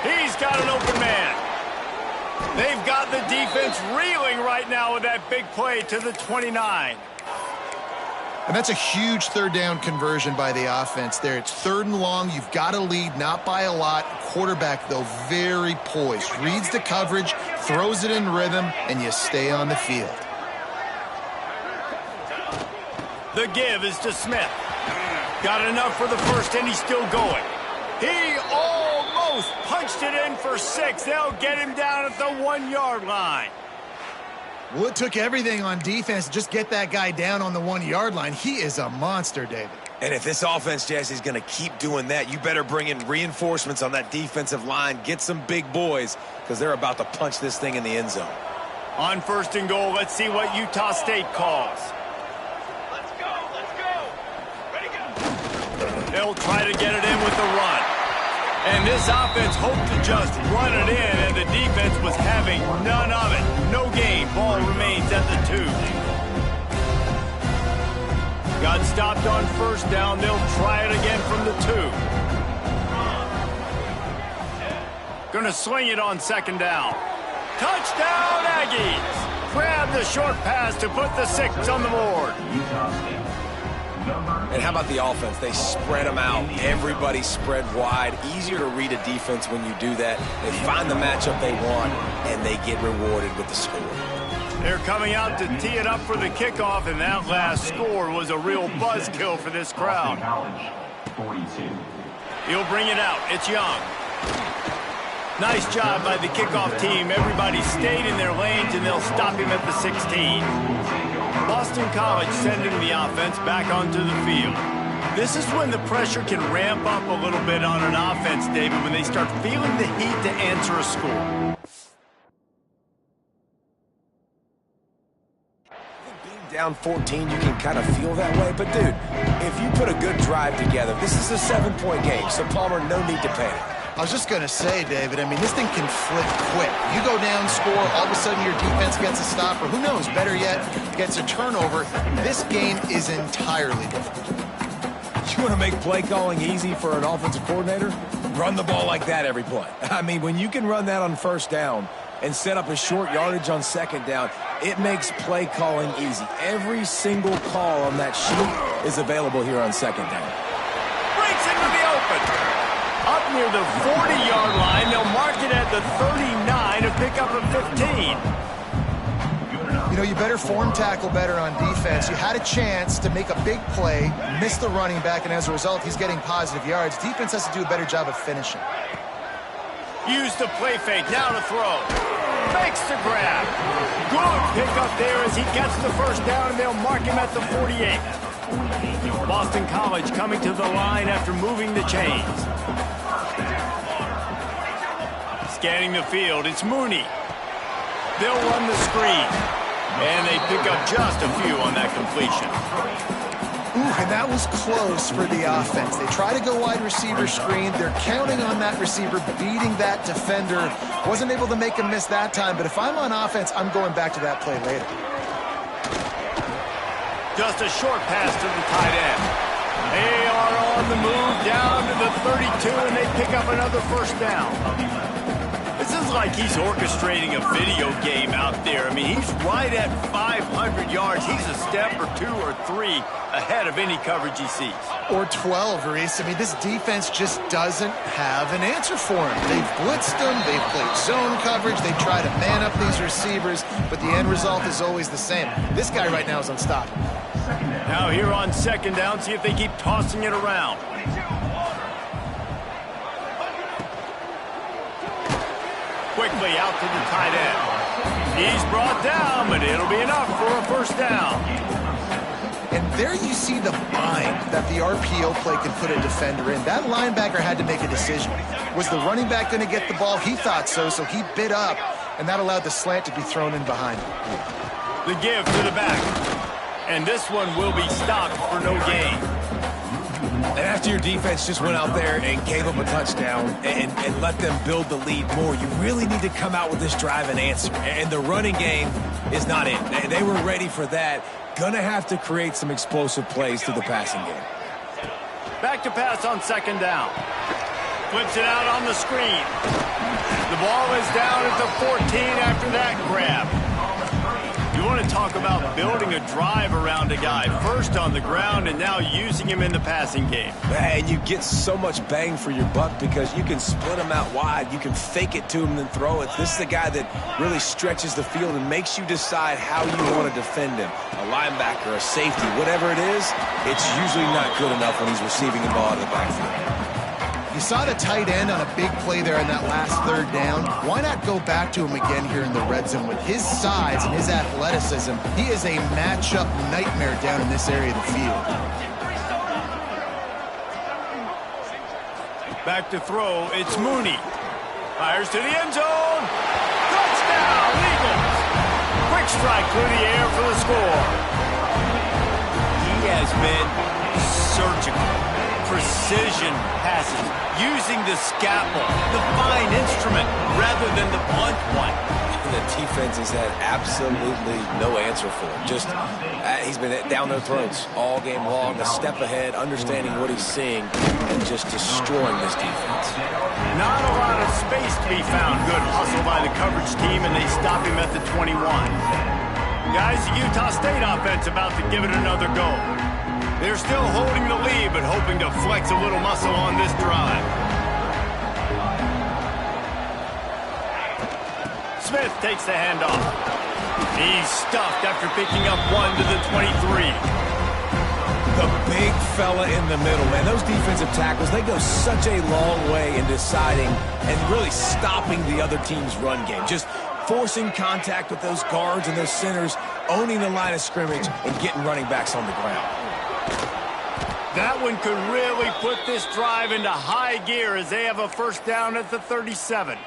Speaker 1: He's got an open man. They've got the defense reeling right now with that big play to the 29.
Speaker 2: And that's a huge third down conversion by the offense there. It's 3rd and long. You've got to lead, not by a lot. Quarterback, though, very poised. Reads the coverage, throws it in rhythm, and you stay on the field.
Speaker 1: The give is to Smith. Got enough for the first, and he's still going. He almost punched it in for 6. They'll get him down at the 1-yard line.
Speaker 2: Well, it took everything on defense to just get that guy down on the 1-yard line. He is a monster, David.
Speaker 3: And if this offense, Jesse, is going to keep doing that, you better bring in reinforcements on that defensive line. Get some big boys, because they're about to punch this thing in the end zone.
Speaker 1: On 1st and goal, let's see what Utah State calls.
Speaker 5: Let's go. Ready, go.
Speaker 1: They'll try to get it in with the run. And this offense hoped to just run it in, and the defense was having none of it. No gain. Ball remains at the 2. Got stopped on first down. They'll try it again from the 2. Gonna swing it on 2nd down. Touchdown, Aggies! Grab the short pass to put the 6 on the board.
Speaker 3: And how about the offense? They spread them out. Everybody spread wide. Easier to read a defense when you do that. They find the matchup they want, and they get rewarded with the score.
Speaker 1: They're coming out to tee it up for the kickoff, and that last score was a real buzzkill for this crowd.
Speaker 4: 42.
Speaker 1: He'll bring it out. It's Young. Nice job by the kickoff team. Everybody stayed in their lanes, and they'll stop him at the 16. Boston College sending the offense back onto the field. This is when the pressure can ramp up a little bit on an offense, David, when they start feeling the heat to answer a score.
Speaker 3: Being down 14, you can kind of feel that way. But, dude, if you put a good drive together, this is a 7-point game, so, Palmer, no need to panic.
Speaker 2: I was just going to say, David, I mean, this thing can flip quick. You go down, score, all of a sudden your defense gets a stop, or who knows, better yet, gets a turnover. This game is entirely different.
Speaker 3: You want to make play calling easy for an offensive coordinator? Run the ball like that every play. I mean, when you can run that on first down and set up a short yardage on second down, it makes play calling easy. Every single call on that sheet is available here on second down.
Speaker 1: Breaks into the open. Up near the 40-yard line, they'll mark it at the 39 to pick up a 15.
Speaker 2: You know, you better form tackle better on defense. You had a chance to make a big play, miss the running back, and as a result, he's getting positive yards. Defense has to do a better job of finishing.
Speaker 1: Use the play fake, now to throw. Makes the grab. Good pickup there as he gets the first down, and they'll mark him at the 48. Boston College coming to the line after moving the chains. Scanning the field, it's Mooney. They'll run the screen. And they pick up just a few on that completion.
Speaker 2: Ooh, and that was close for the offense. They try to go wide receiver screen. They're counting on that receiver beating that defender. Wasn't able to make him miss that time, but if I'm on offense, I'm going back to that play later.
Speaker 1: Just a short pass to the tight end. They are on the move down to the 32, and they pick up another first down. This is like he's orchestrating a video game out there. I mean, he's right at 500 yards. He's a step or two or three ahead of any coverage he sees.
Speaker 2: Or 12, Reese. I mean, this defense just doesn't have an answer for him. They've blitzed him. They've played zone coverage. They try to man up these receivers, but the end result is always the same. This guy right now is unstoppable.
Speaker 1: Now here on second down, see if they keep tossing it around. Quickly out to the tight end. He's brought down, but it'll be enough for a first down.
Speaker 2: And there you see the bind that the RPO play can put a defender in. That linebacker had to make a decision. Was the running back going to get the ball? He thought so, so he bit up, and that allowed the slant to be thrown in behind him.
Speaker 1: The give to the back. And this one will be stopped for no gain.
Speaker 3: And after your defense just went out there and gave up a touchdown and let them build the lead more, you really need to come out with this drive and answer. And the running game is not in. They were ready for that. Gonna have to create some explosive plays through the passing game.
Speaker 1: Back to pass on second down. Flips it out on the screen. The ball is down at the 14 after that grab. You want to talk about building a drive around a guy. First on the ground and now using him in the passing game.
Speaker 3: And you get so much bang for your buck because you can split him out wide. You can fake it to him and then throw it. This is the guy that really stretches the field and makes you decide how you want to defend him. A linebacker, a safety, whatever it is, it's usually not good enough when he's receiving the ball out of the backfield.
Speaker 2: You saw the tight end on a big play there in that last third down. Why not go back to him again here in the red zone? With his size and his athleticism, he is a matchup nightmare down in this area of the field.
Speaker 1: Back to throw, it's Mooney. Fires to the end zone. Touchdown, Eagles. Quick strike through the air for the score. He has been surgical. Precision passes, using the scalpel, the fine instrument, rather than the blunt one.
Speaker 3: The defense has had absolutely no answer for him. Just, he's been down their throats all game long, a step ahead, understanding what he's seeing, and just destroying this defense.
Speaker 1: Not a lot of space to be found. Good hustle by the coverage team, and they stop him at the 21. Guys, the Utah State offense about to give it another go. They're still holding the lead, but hoping to flex a little muscle on this drive. Smith takes the handoff. He's stuffed after picking up one to the 23.
Speaker 3: The big fella in the middle, man. Those defensive tackles, they go such a long way in deciding and really stopping the other team's run game. Just forcing contact with those guards and those centers, owning the line of scrimmage, and getting running backs on the ground.
Speaker 1: That one could really put this drive into high gear as they have a first down at the 37.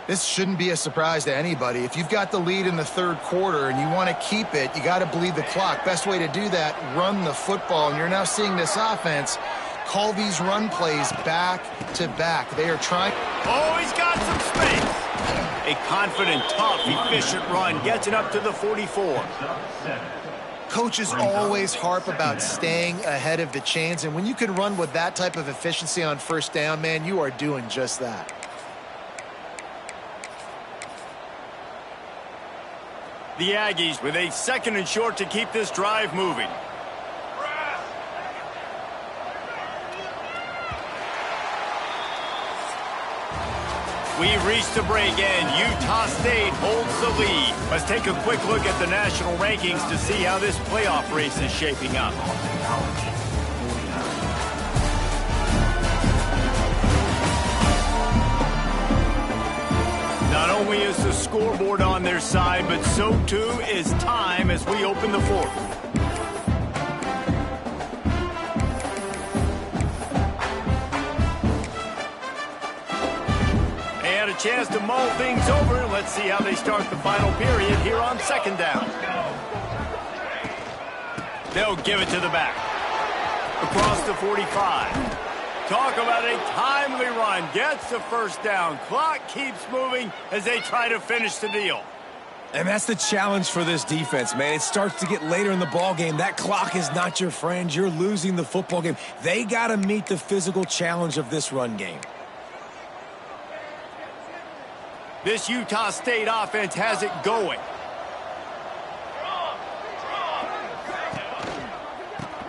Speaker 2: This shouldn't be a surprise to anybody. If you've got the lead in the third quarter and you want to keep it, you got to bleed the clock. Best way to do that, run the football. And you're now seeing this offense call these run plays back to back. They are trying.
Speaker 1: Oh, he's got some space. A confident, tough, efficient run gets it up to the 44.
Speaker 2: Coaches always harp about staying ahead of the chains, and when you can run with that type of efficiency on first down, man, you are doing just that.
Speaker 1: The Aggies with a second and short to keep this drive moving. We've reached the break and Utah State holds the lead. Let's take a quick look at the national rankings to see how this playoff race is shaping up. Not only is the scoreboard on their side, but so too is time as we open the fourth. Chance to mull things over. Let's see how they start the final period here on second down. They'll give it to the back. Across the 45. Talk about a timely run. Gets the first down. Clock keeps moving as they try to finish the deal.
Speaker 3: And that's the challenge for this defense, man. It starts to get later in the ball game. That clock is not your friend. You're losing the football game. They got to meet the physical challenge of this run game.
Speaker 1: This Utah State offense has it going.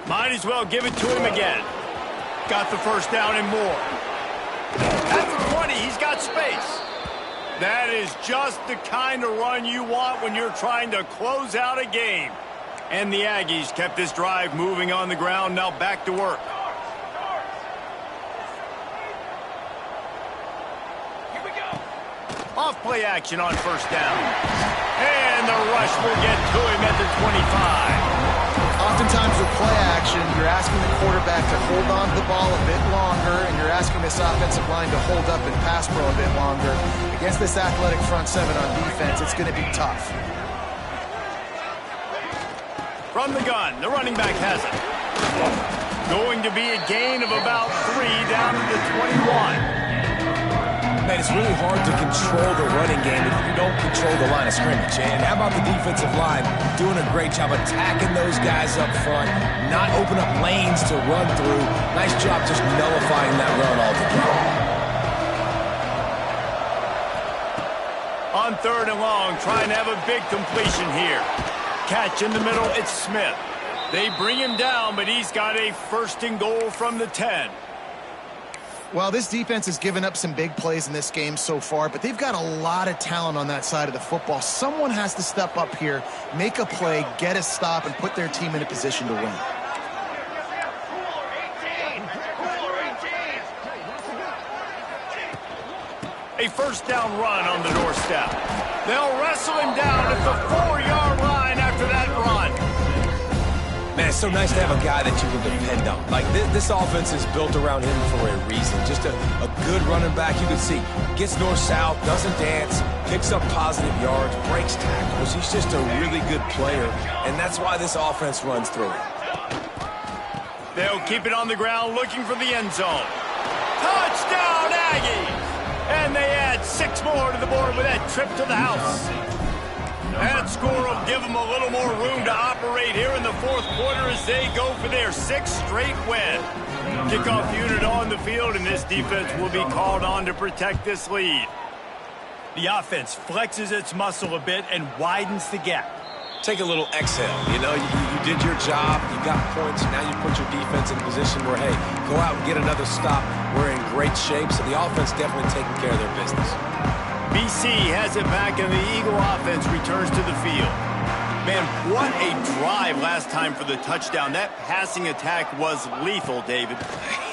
Speaker 1: Might as well give it to him again. Got the first down and more. At the 20, he's got space. That is just the kind of run you want when you're trying to close out a game. And the Aggies kept this drive moving on the ground. Now back to work.
Speaker 5: Here we go.
Speaker 1: Off play action on first down. And the rush will get to him at the 25.
Speaker 2: Oftentimes with play action, you're asking the quarterback to hold on to the ball a bit longer, and you're asking this offensive line to hold up and pass pro a bit longer. Against this athletic front seven on defense, it's going to be tough.
Speaker 1: From the gun, the running back has it. Going to be a gain of about 3 down to the 21.
Speaker 3: Man, it's really hard to control the running game if you don't control the line of scrimmage. And how about the defensive line doing a great job attacking those guys up front, not open up lanes to run through. Nice job just nullifying that run altogether.
Speaker 1: On 3rd and long, trying to have a big completion here. Catch in the middle, it's Smith. They bring him down, but he's got a 1st and goal from the 10.
Speaker 2: Well, this defense has given up some big plays in this game so far, but they've got a lot of talent on that side of the football. Someone has to step up here, make a play, get a stop, and put their team in a position to win.
Speaker 1: A 1st down run on the doorstep. They'll wrestle him down at the 4-yard line after that run.
Speaker 3: Man, it's so nice to have a guy that you can depend on. Like, this offense is built around him for a reason. Just a good running back. You can see, gets north-south, doesn't dance, picks up positive yards, breaks tackles. He's just a really good player, and that's why this offense runs through it.
Speaker 1: They'll keep it on the ground, looking for the end zone. Touchdown, Aggies! And they add 6 more to the board with that trip to the house. That score will give them a little more room to operate here in the 4th quarter as they go for their 6th straight win. Kickoff unit on the field, and this defense will be called on to protect this lead. The offense flexes its muscle a bit and widens the gap.
Speaker 3: Take a little exhale. You know, you did your job, you got points, now you put your defense in a position where, hey, go out and get another stop. We're in great shape, so the offense definitely taking care of their business.
Speaker 1: BC has it back, and the Eagle offense returns to the field. Man, what a drive last time for the touchdown. That passing attack was lethal, David.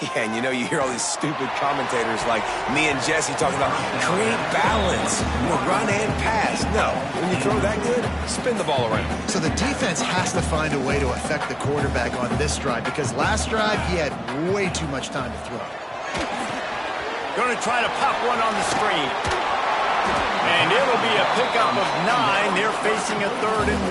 Speaker 3: Yeah, and you know, you hear all these stupid commentators like me and Jesse talking about create balance, run and pass. No, when you throw that good, spin the ball around.
Speaker 2: So the defense has to find a way to affect the quarterback on this drive, because last drive he had way too much time to throw.
Speaker 1: Going to try to pop one on the screen. And it'll be a pickup of 9. They're facing a 3rd and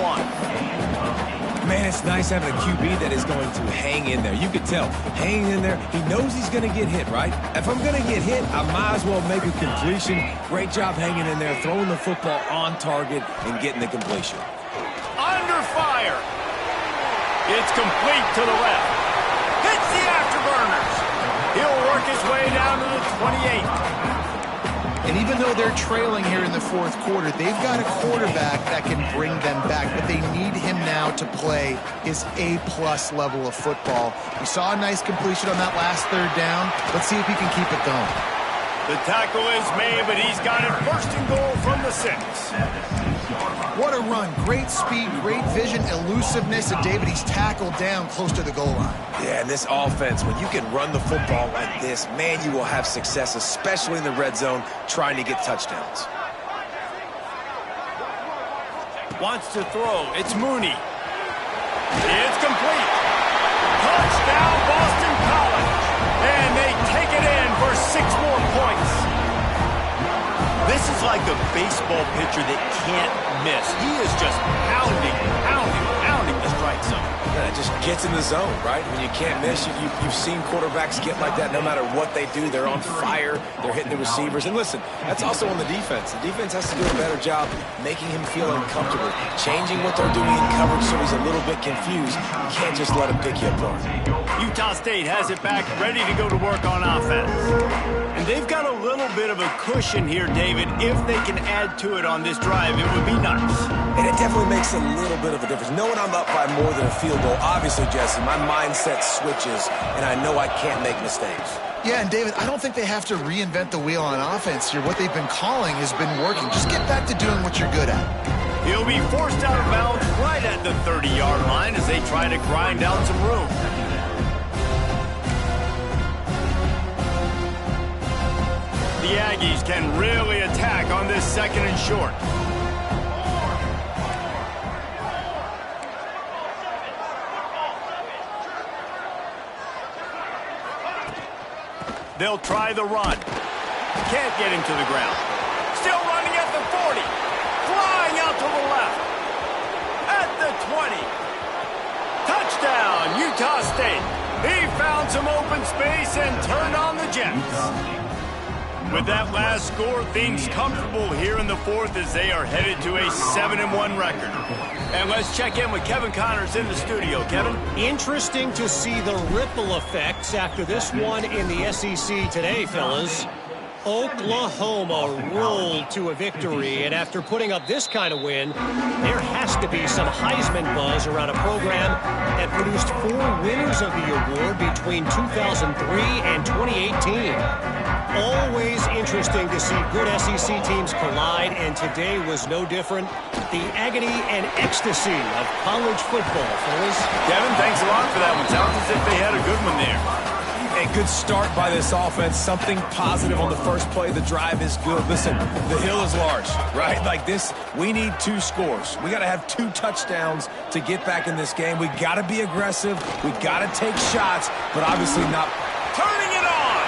Speaker 1: 1.
Speaker 3: Man, it's nice having a QB that is going to hang in there. You could tell, hanging in there, he knows he's going to get hit, right? If I'm going to get hit, I might as well make a completion. Great job hanging in there, throwing the football on target and getting the completion.
Speaker 1: Under fire. It's complete to the left. Hits the afterburners. He'll work his way down to the 28.
Speaker 2: And even though they're trailing here in the 4th quarter, they've got a quarterback that can bring them back, but they need him now to play his A-plus level of football. We saw a nice completion on that last 3rd down. Let's see if he can keep it going.
Speaker 1: The tackle is made, but he's got it 1st and goal from the 6.
Speaker 2: What a run. Great speed, great vision, elusiveness, and David, he's tackled down close to the goal line.
Speaker 3: Yeah, and this offense, when you can run the football like this, man, you will have success, especially in the red zone, trying to get touchdowns.
Speaker 1: Wants to throw. It's Mooney. It's complete. Touchdown, Boston College. And they take it in for 6 more points. This is like a baseball pitcher that can't miss. He is just pounding.
Speaker 3: surrounding the strike zone. Yeah, it just gets in the zone, right? When you can't miss, you've seen quarterbacks get like that no matter what they do. They're on fire. They're hitting the receivers. And listen, that's also on the defense. The defense has to do a better job making him feel uncomfortable, changing what they're doing in coverage so he's a little bit confused. You can't just let him pick you apart.
Speaker 1: Utah State has it back, ready to go to work on offense. And they've got a little bit of a cushion here, David. If they can add to it on this drive, it would be nice.
Speaker 3: And it definitely makes a little bit of a difference. Knowing I'm up by more than a field goal, obviously, Jesse, my mindset switches, and I know I can't make mistakes.
Speaker 2: Yeah, and David, I don't think they have to reinvent the wheel on offense here. What they've been calling has been working. Just get back to doing what you're good at.
Speaker 1: He'll be forced out of bounds right at the 30-yard line as they try to grind out some room. The Aggies can really attack on this second and short. They'll try the run. Can't get him to the ground. Still running at the 40. Flying out to the left. At the 20. Touchdown, Utah State. He found some open space and turned on the Jets. With that last score, things comfortable here in the fourth as they are headed to a 7-1 record. And let's check in with Kevin Connors in the studio. Kevin?
Speaker 6: Interesting to see the ripple effects after this one in the SEC today, fellas. Oklahoma rolled to a victory, and after putting up this kind of win, there has to be some Heisman buzz around a program that produced 4 winners of the award between 2003 and 2018. Always interesting to see good SEC teams collide, and today was no different. The agony and ecstasy of college football, fellas.
Speaker 1: Kevin, thanks a lot for that one. Sounds as if they had a good one there.
Speaker 3: A good start by this offense. Something positive on the first play. The drive is good. Listen, the hill is large, right? Like this, we need 2 scores. We got to have 2 touchdowns to get back in this game. We got to be aggressive. We got to take shots, but obviously not.
Speaker 1: Turning it on!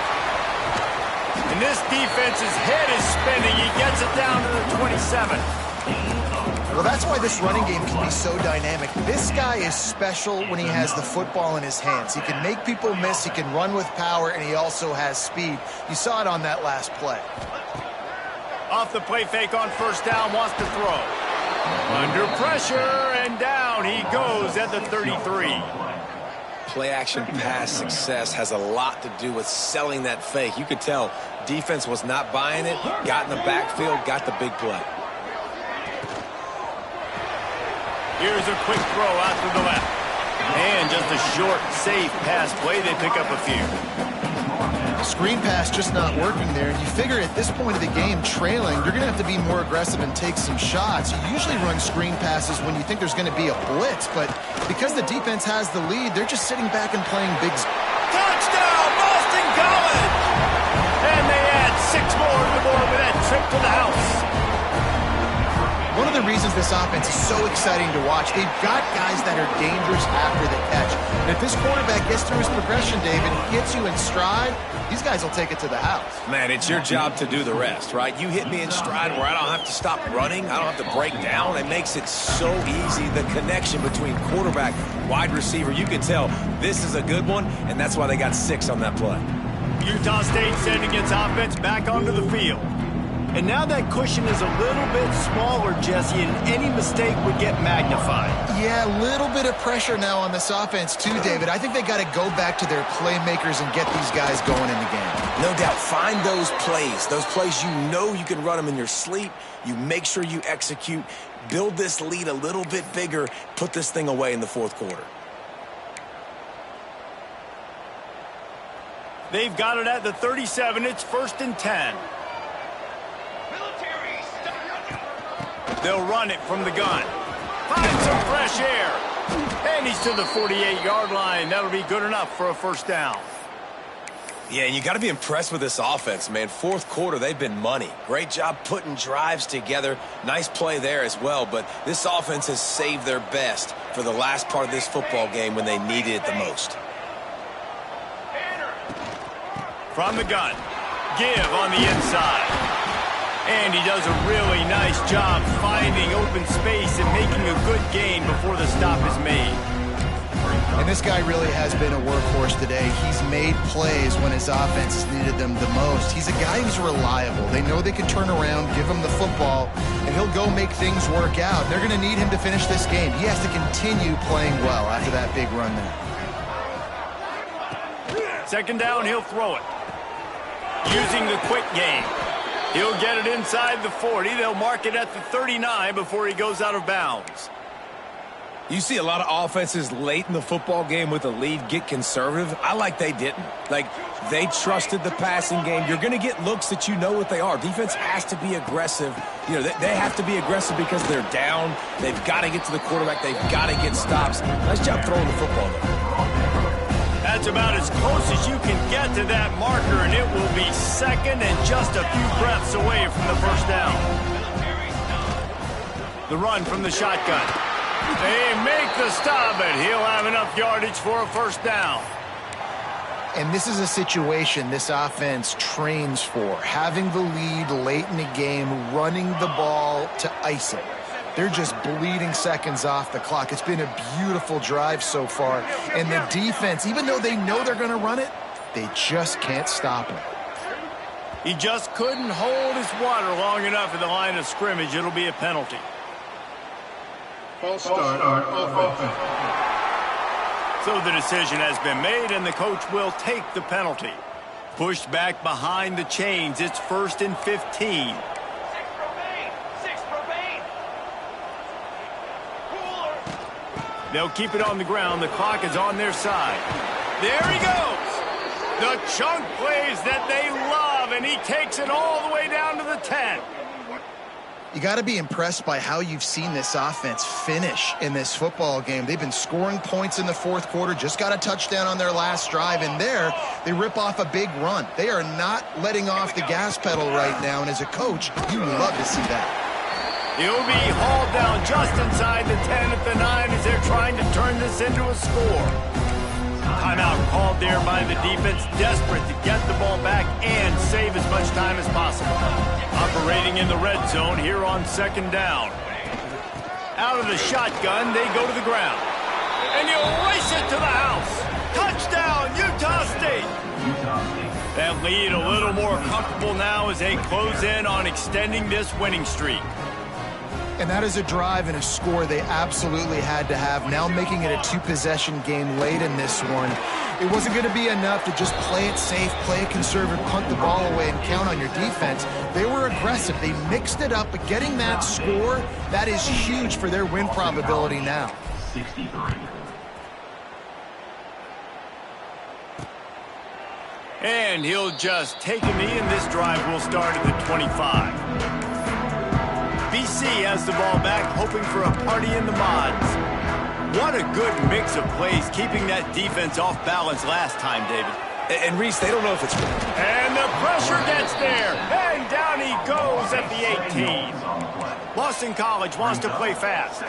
Speaker 1: And this defense's head is spinning. He gets it down to the 27.
Speaker 2: Well, that's why this running game can be so dynamic. This guy is special when he has the football in his hands. He can make people miss, he can run with power, and he also has speed. You saw it on that last play.
Speaker 1: Off the play fake on first down, wants to throw. Under pressure, and down he goes at the 33.
Speaker 3: Play action pass success has a lot to do with selling that fake. You could tell defense was not buying it, got in the backfield, got the big play.
Speaker 1: Here's a quick throw out to the left. And just a short, safe pass play. They pick up a few.
Speaker 2: Screen pass just not working there. And you figure at this point of the game, trailing, you're going to have to be more aggressive and take some shots. You usually run screen passes when you think there's going to be a blitz. But because the defense has the lead, they're just sitting back and playing big.
Speaker 1: Touchdown, Boston College! And they add 6 more to the board with that trip to the house.
Speaker 2: One of the reasons this offense is so exciting to watch, they've got guys that are dangerous after the catch. And if this quarterback gets through his progression, David, gets you in stride, these guys will take it to the house.
Speaker 3: Man, it's your job to do the rest, right? You hit me in stride where I don't have to stop running. I don't have to break down. It makes it so easy. The connection between quarterback, wide receiver, you can tell this is a good one, and that's why they got 6 on that play.
Speaker 1: Utah State sending its offense back onto the field. And now that cushion is a little bit smaller, Jesse, and any mistake would get magnified.
Speaker 2: Yeah, a little bit of pressure now on this offense too, David. I think they got to go back to their playmakers and get these guys going in the game.
Speaker 3: No doubt. Find those plays you know you can run them in your sleep. You make sure you execute. Build this lead a little bit bigger. Put this thing away in the fourth quarter.
Speaker 1: They've got it at the 37. It's 1st and 10. They'll run it from the gun. Find some fresh air. And he's to the 48-yard line. That'll be good enough for a first down.
Speaker 3: Yeah, you got to be impressed with this offense, man. Fourth quarter, they've been money. Great job putting drives together. Nice play there as well, but this offense has saved their best for the last part of this football game when they needed it the most.
Speaker 1: From the gun. Give on the inside. And he does a really nice job finding open space and making a good gain before the stop is made.
Speaker 2: And this guy really has been a workhorse today. He's made plays when his offense has needed them the most. He's a guy who's reliable. They know they can turn around, give him the football, and he'll go make things work out. They're going to need him to finish this game. He has to continue playing well after that big run there.
Speaker 1: Second down, he'll throw it. Using the quick game. He'll get it inside the 40. They'll mark it at the 39 before he goes out of bounds.
Speaker 3: You see a lot of offenses late in the football game with a lead get conservative. I like they didn't. Like, they trusted the passing game. You're going to get looks that you know what they are. Defense has to be aggressive. You know, they have to be aggressive because they're down. They've got to get to the quarterback. They've got to get stops. Nice job throwing the football, though.
Speaker 1: That's about as close as you can get to that marker, and it will be second and just a few breaths away from the first down. The run from the shotgun. They make the stop, and he'll have enough yardage for a first down.
Speaker 2: And this is a situation this offense trains for. Having the lead late in the game, running the ball to ice it. They're just bleeding seconds off the clock. It's been a beautiful drive so far. And the defense, even though they know they're going to run it, they just can't stop it.
Speaker 1: He just couldn't hold his water long enough at the line of scrimmage. It'll be a penalty.
Speaker 4: False start offense.
Speaker 1: So the decision has been made, and the coach will take the penalty. Pushed back behind the chains. It's 1st and 15. They'll keep it on the ground. The clock is on their side. There he goes. The chunk plays that they love, and he takes it all the way down to the 10.
Speaker 2: You got to be impressed by how you've seen this offense finish in this football game. They've been scoring points in the fourth quarter, just got a touchdown on their last drive, and there they rip off a big run. They are not letting off the gas pedal right now, and as a coach, you love to see that.
Speaker 1: He'll be hauled down just inside the 10 at the 9 as they're trying to turn this into a score. Timeout called there by the defense, desperate to get the ball back and save as much time as possible. Operating in the red zone here on second down. Out of the shotgun, they go to the ground. And he'll race it to the house. Touchdown, Utah State. That lead a little more comfortable now as they close in on extending this winning streak.
Speaker 2: And that is a drive and a score they absolutely had to have. Now making it a two-possession game late in this one. It wasn't going to be enough to just play it safe, play it conservative, punt the ball away, and count on your defense. They were aggressive. They mixed it up, but getting that score, that is huge for their win probability now.
Speaker 4: 63.
Speaker 1: And he'll just take a knee, and this drive will start at the 25. BC has the ball back, hoping for a party in the mods. What a good mix of plays, keeping that defense off balance last time, David.
Speaker 3: And Reese, they don't know if it's...
Speaker 1: And the pressure gets there, and down he goes at the 18. Boston College wants to play fast.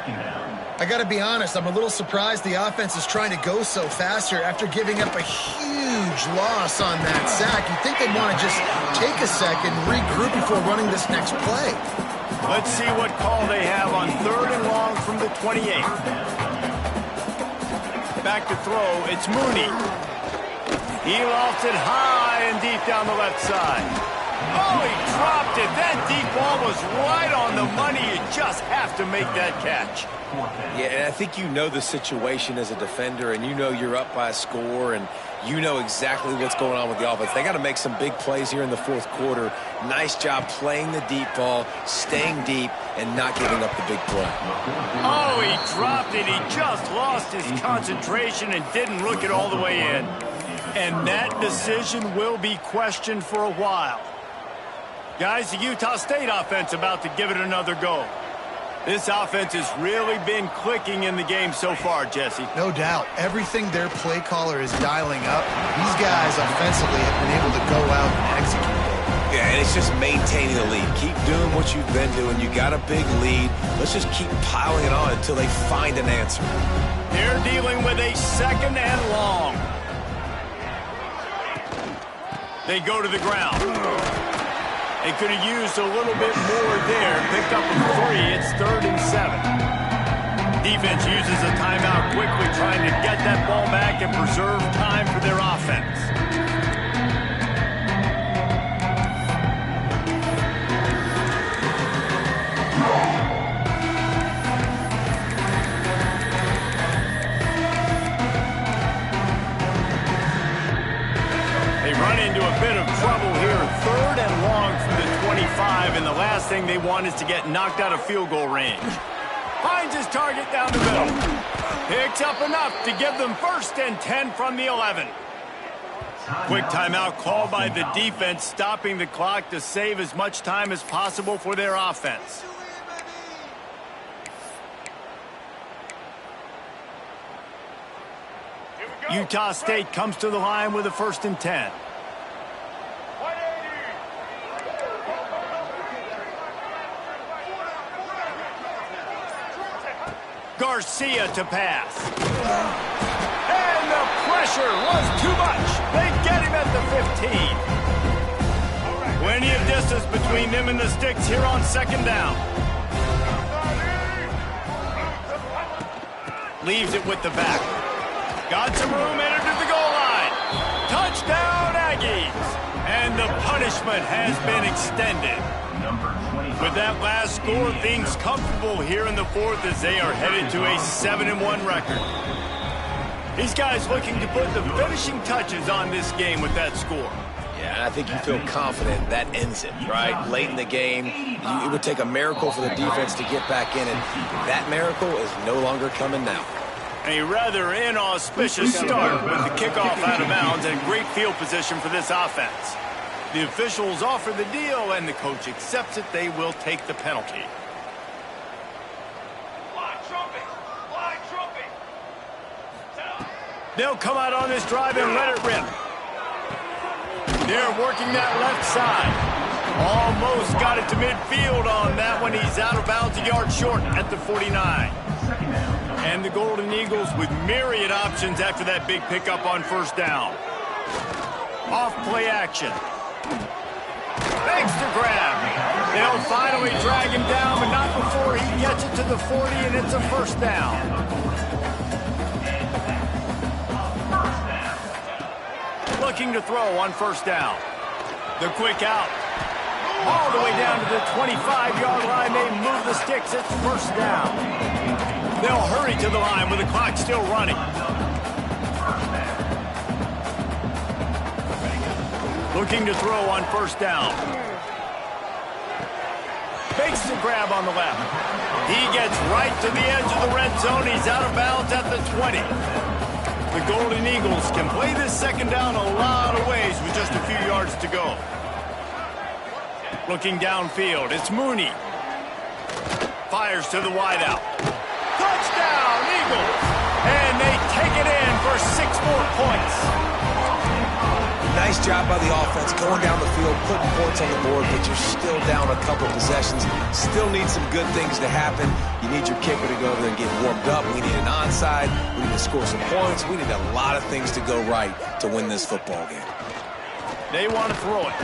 Speaker 2: I got to be honest, I'm a little surprised the offense is trying to go so fast here after giving up a huge loss on that sack. You'd think they'd want to just take a second, regroup before running this next play.
Speaker 1: Let's see what call they have on 3rd and long from the 28. Back to throw, it's Mooney. He lofts it high and deep down the left side. Oh, he dropped it. That deep ball was right on the money. You just have to make that catch.
Speaker 3: Yeah, and I think you know the situation as a defender, and you know you're up by a score, and you know exactly what's going on with the offense. They got to make some big plays here in the fourth quarter. Nice job playing the deep ball, staying deep, and not giving up the big play.
Speaker 1: Oh, he dropped it. He just lost his concentration and didn't look it all the way in. And that decision will be questioned for a while. Guys, the Utah State offense about to give it another go. This offense has really been clicking in the game so far, Jesse.
Speaker 2: No doubt. Everything their play caller is dialing up, these guys offensively have been able to go out and execute.
Speaker 3: Yeah, and it's just maintaining the lead. Keep doing what you've been doing. You got a big lead. Let's just keep piling it on until they find an answer.
Speaker 1: They're dealing with a 2nd and long. They go to the ground. They could have used a little bit more there. Picked up a 3. It's 3rd and 7. Defense uses a timeout quickly, trying to get that ball back and preserve time for their offense. They run into a bit of trouble here. 3rd and long from the 25, and the last thing they want is to get knocked out of field goal range. Finds his target down the middle. Picks up enough to give them 1st and 10 from the 11. Quick timeout called by the defense, stopping the clock to save as much time as possible for their offense. Utah State comes to the line with a 1st and 10. Garcia to pass. And the pressure was too much. They get him at the 15. Plenty of distance between them and the sticks here on 2nd down. Leaves it with the back. Got some room, entered to the goal line. Touchdown, Aggies. And the punishment has been extended. With that last score, things comfortable here in the 4th as they are headed to a 7-1 record. These guys looking to put the finishing touches on this game with that score.
Speaker 3: Yeah, and I think you feel confident that ends it, right? Late in the game, it would take a miracle for the defense to get back in, and that miracle is no longer coming now.
Speaker 1: A rather inauspicious start with the kickoff out of bounds and great field position for this offense. The officials offer the deal, and the coach accepts it. They will take the penalty. They'll come out on this drive and let it rip. They're working that left side. Almost got it to midfield on that one. He's out of bounds, a yard short at the 49. And the Golden Eagles with myriad options after that big pickup on 1st down. Off play action. Extra grab. They'll finally drag him down, but not before he gets it to the 40, and it's a 1st down. Looking to throw on 1st down. The quick out. All the way down to the 25-yard line. They move the sticks. It's 1st down. They'll hurry to the line with the clock still running. Looking to throw on 1st down. Makes the grab on the left. He gets right to the edge of the red zone. He's out of bounds at the 20. The Golden Eagles can play this 2nd down a lot of ways with just a few yards to go. Looking downfield, it's Mooney. Fires to the wideout. Touchdown, Eagles! And they take it in for 6 more points.
Speaker 3: Nice job by the offense, going down the field, putting points on the board, but you're still down a couple possessions. Still need some good things to happen. You need your kicker to go over there and get warmed up. We need an onside. We need to score some points. We need a lot of things to go right to win this football game.
Speaker 1: They want to throw it.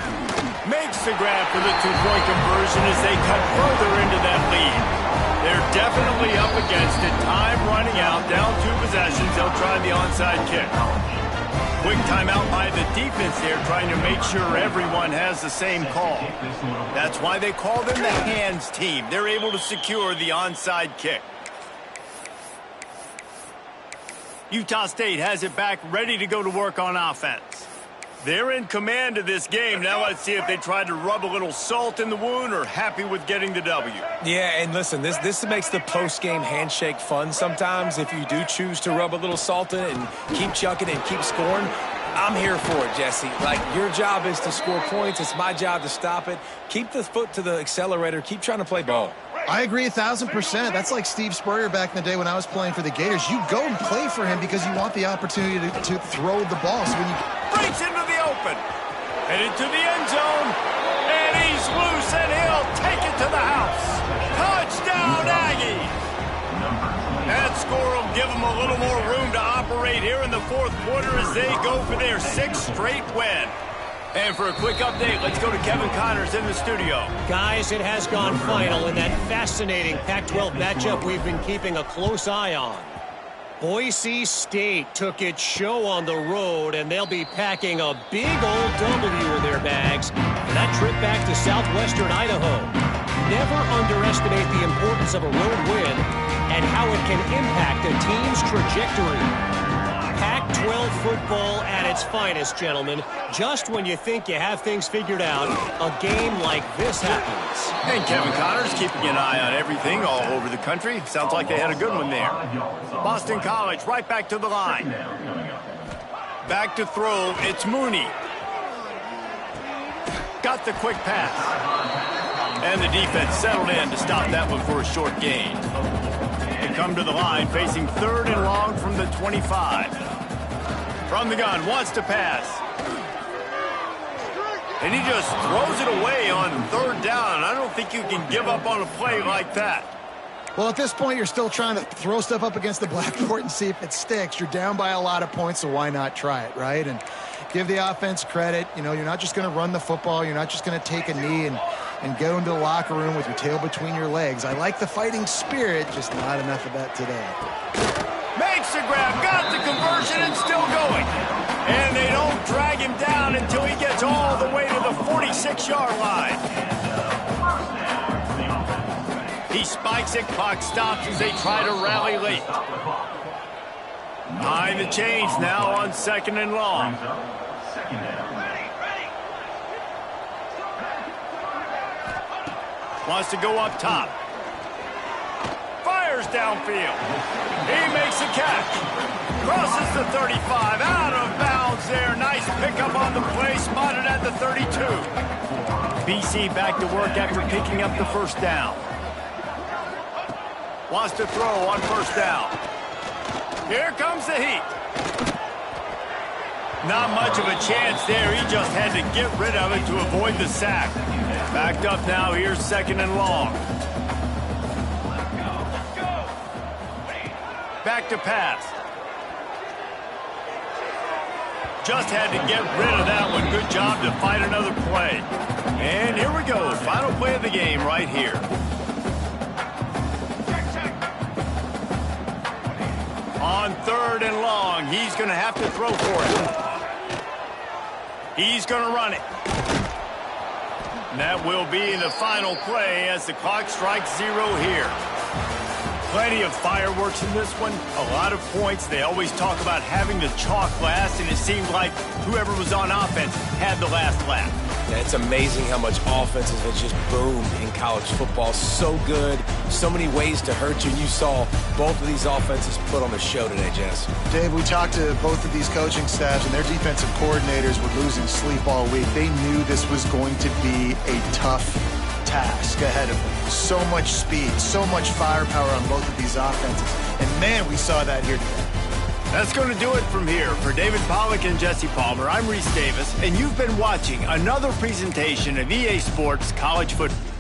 Speaker 1: Makes the grab for the 2-point conversion as they cut further into that lead. They're definitely up against it. Time running out, down 2 possessions. They'll try the onside kick. Quick timeout by the defense there, trying to make sure everyone has the same call. That's why they call them the hands team. They're able to secure the onside kick. Utah State has it back, ready to go to work on offense. They're in command of this game. Now let's see if they try to rub a little salt in the wound or happy with getting the W.
Speaker 3: Yeah, and listen, this makes the post-game handshake fun sometimes. If you do choose to rub a little salt in it and keep chucking and keep scoring, I'm here for it, Jesse. Like, your job is to score points. It's my job to stop it. Keep the foot to the accelerator. Keep trying to play ball.
Speaker 2: I agree 1,000%. That's like Steve Spurrier back in the day when I was playing for the Gators. You go and play for him because you want the opportunity to throw the ball. So when you
Speaker 1: breaks into the open, headed to the end zone, and he's loose, and he'll take it to the house. Touchdown, Aggies! That score will give them a little more room to operate here in the 4th quarter as they go for their 6th straight win. And for a quick update, let's go to Kevin Connors in the studio.
Speaker 6: Guys, it has gone final in that fascinating Pac-12 matchup we've been keeping a close eye on. Boise State took its show on the road, and they'll be packing a big old W in their bags for that trip back to southwestern Idaho. Never underestimate the importance of a road win and how it can impact a team's trajectory. Pac-12 football at its finest, gentlemen. Just when you think you have things figured out, a game like this happens.
Speaker 1: And Kevin Connors keeping an eye on everything all over the country. Sounds like they had a good one there. Boston College right back to the line. Back to throw, it's Mooney. Got the quick pass. And the defense settled in to stop that one for a short gain. They come to the line facing 3rd and long from the 25. From the gun, wants to pass. And he just throws it away on 3rd down. I don't think you can give up on a play like that.
Speaker 2: Well, at this point, you're still trying to throw stuff up against the blackboard and see if it sticks. You're down by a lot of points, so why not try it, right? And give the offense credit. You know, you're not just going to run the football. You're not just going to take a knee and go into the locker room with your tail between your legs. I like the fighting spirit, just not enough of that today.
Speaker 1: Makes the grab, got the conversion, and still going. And they don't drag him down until he gets all the way to the 46-yard line. He spikes it, clock stops as they try to rally late. Behind the chains now on 2nd and long. Wants to go up top. Fires downfield. He makes a catch. Crosses the 35. Out of bounds there. Nice pickup on the play. Spotted at the 32. BC back to work after picking up the 1st down. Wants to throw on 1st down. Here comes the heat. Not much of a chance there. He just had to get rid of it to avoid the sack. Backed up now. Here's 2nd and long. Back to pass. Just had to get rid of that one. Good job to fight another play. And here we go. Final play of the game right here. On 3rd and long, he's going to have to throw for it. He's going to run it. And that will be the final play as the clock strikes 0 here. Plenty of fireworks in this one. A lot of points. They always talk about having the chalk last, and it seemed like whoever was on offense had the last lap.
Speaker 3: Yeah, it's amazing how much offenses have just boomed in college football. So good, so many ways to hurt you. And you saw both of these offenses put on the show today, Jess.
Speaker 2: Dave, we talked to both of these coaching staffs, and their defensive coordinators were losing sleep all week. They knew this was going to be a tough task ahead of them. So much speed, so much firepower on both of these offenses. And, man, we saw that here today.
Speaker 1: That's going to do it from here. For David Pollack and Jesse Palmer, I'm Reese Davis, and you've been watching another presentation of EA Sports College Football.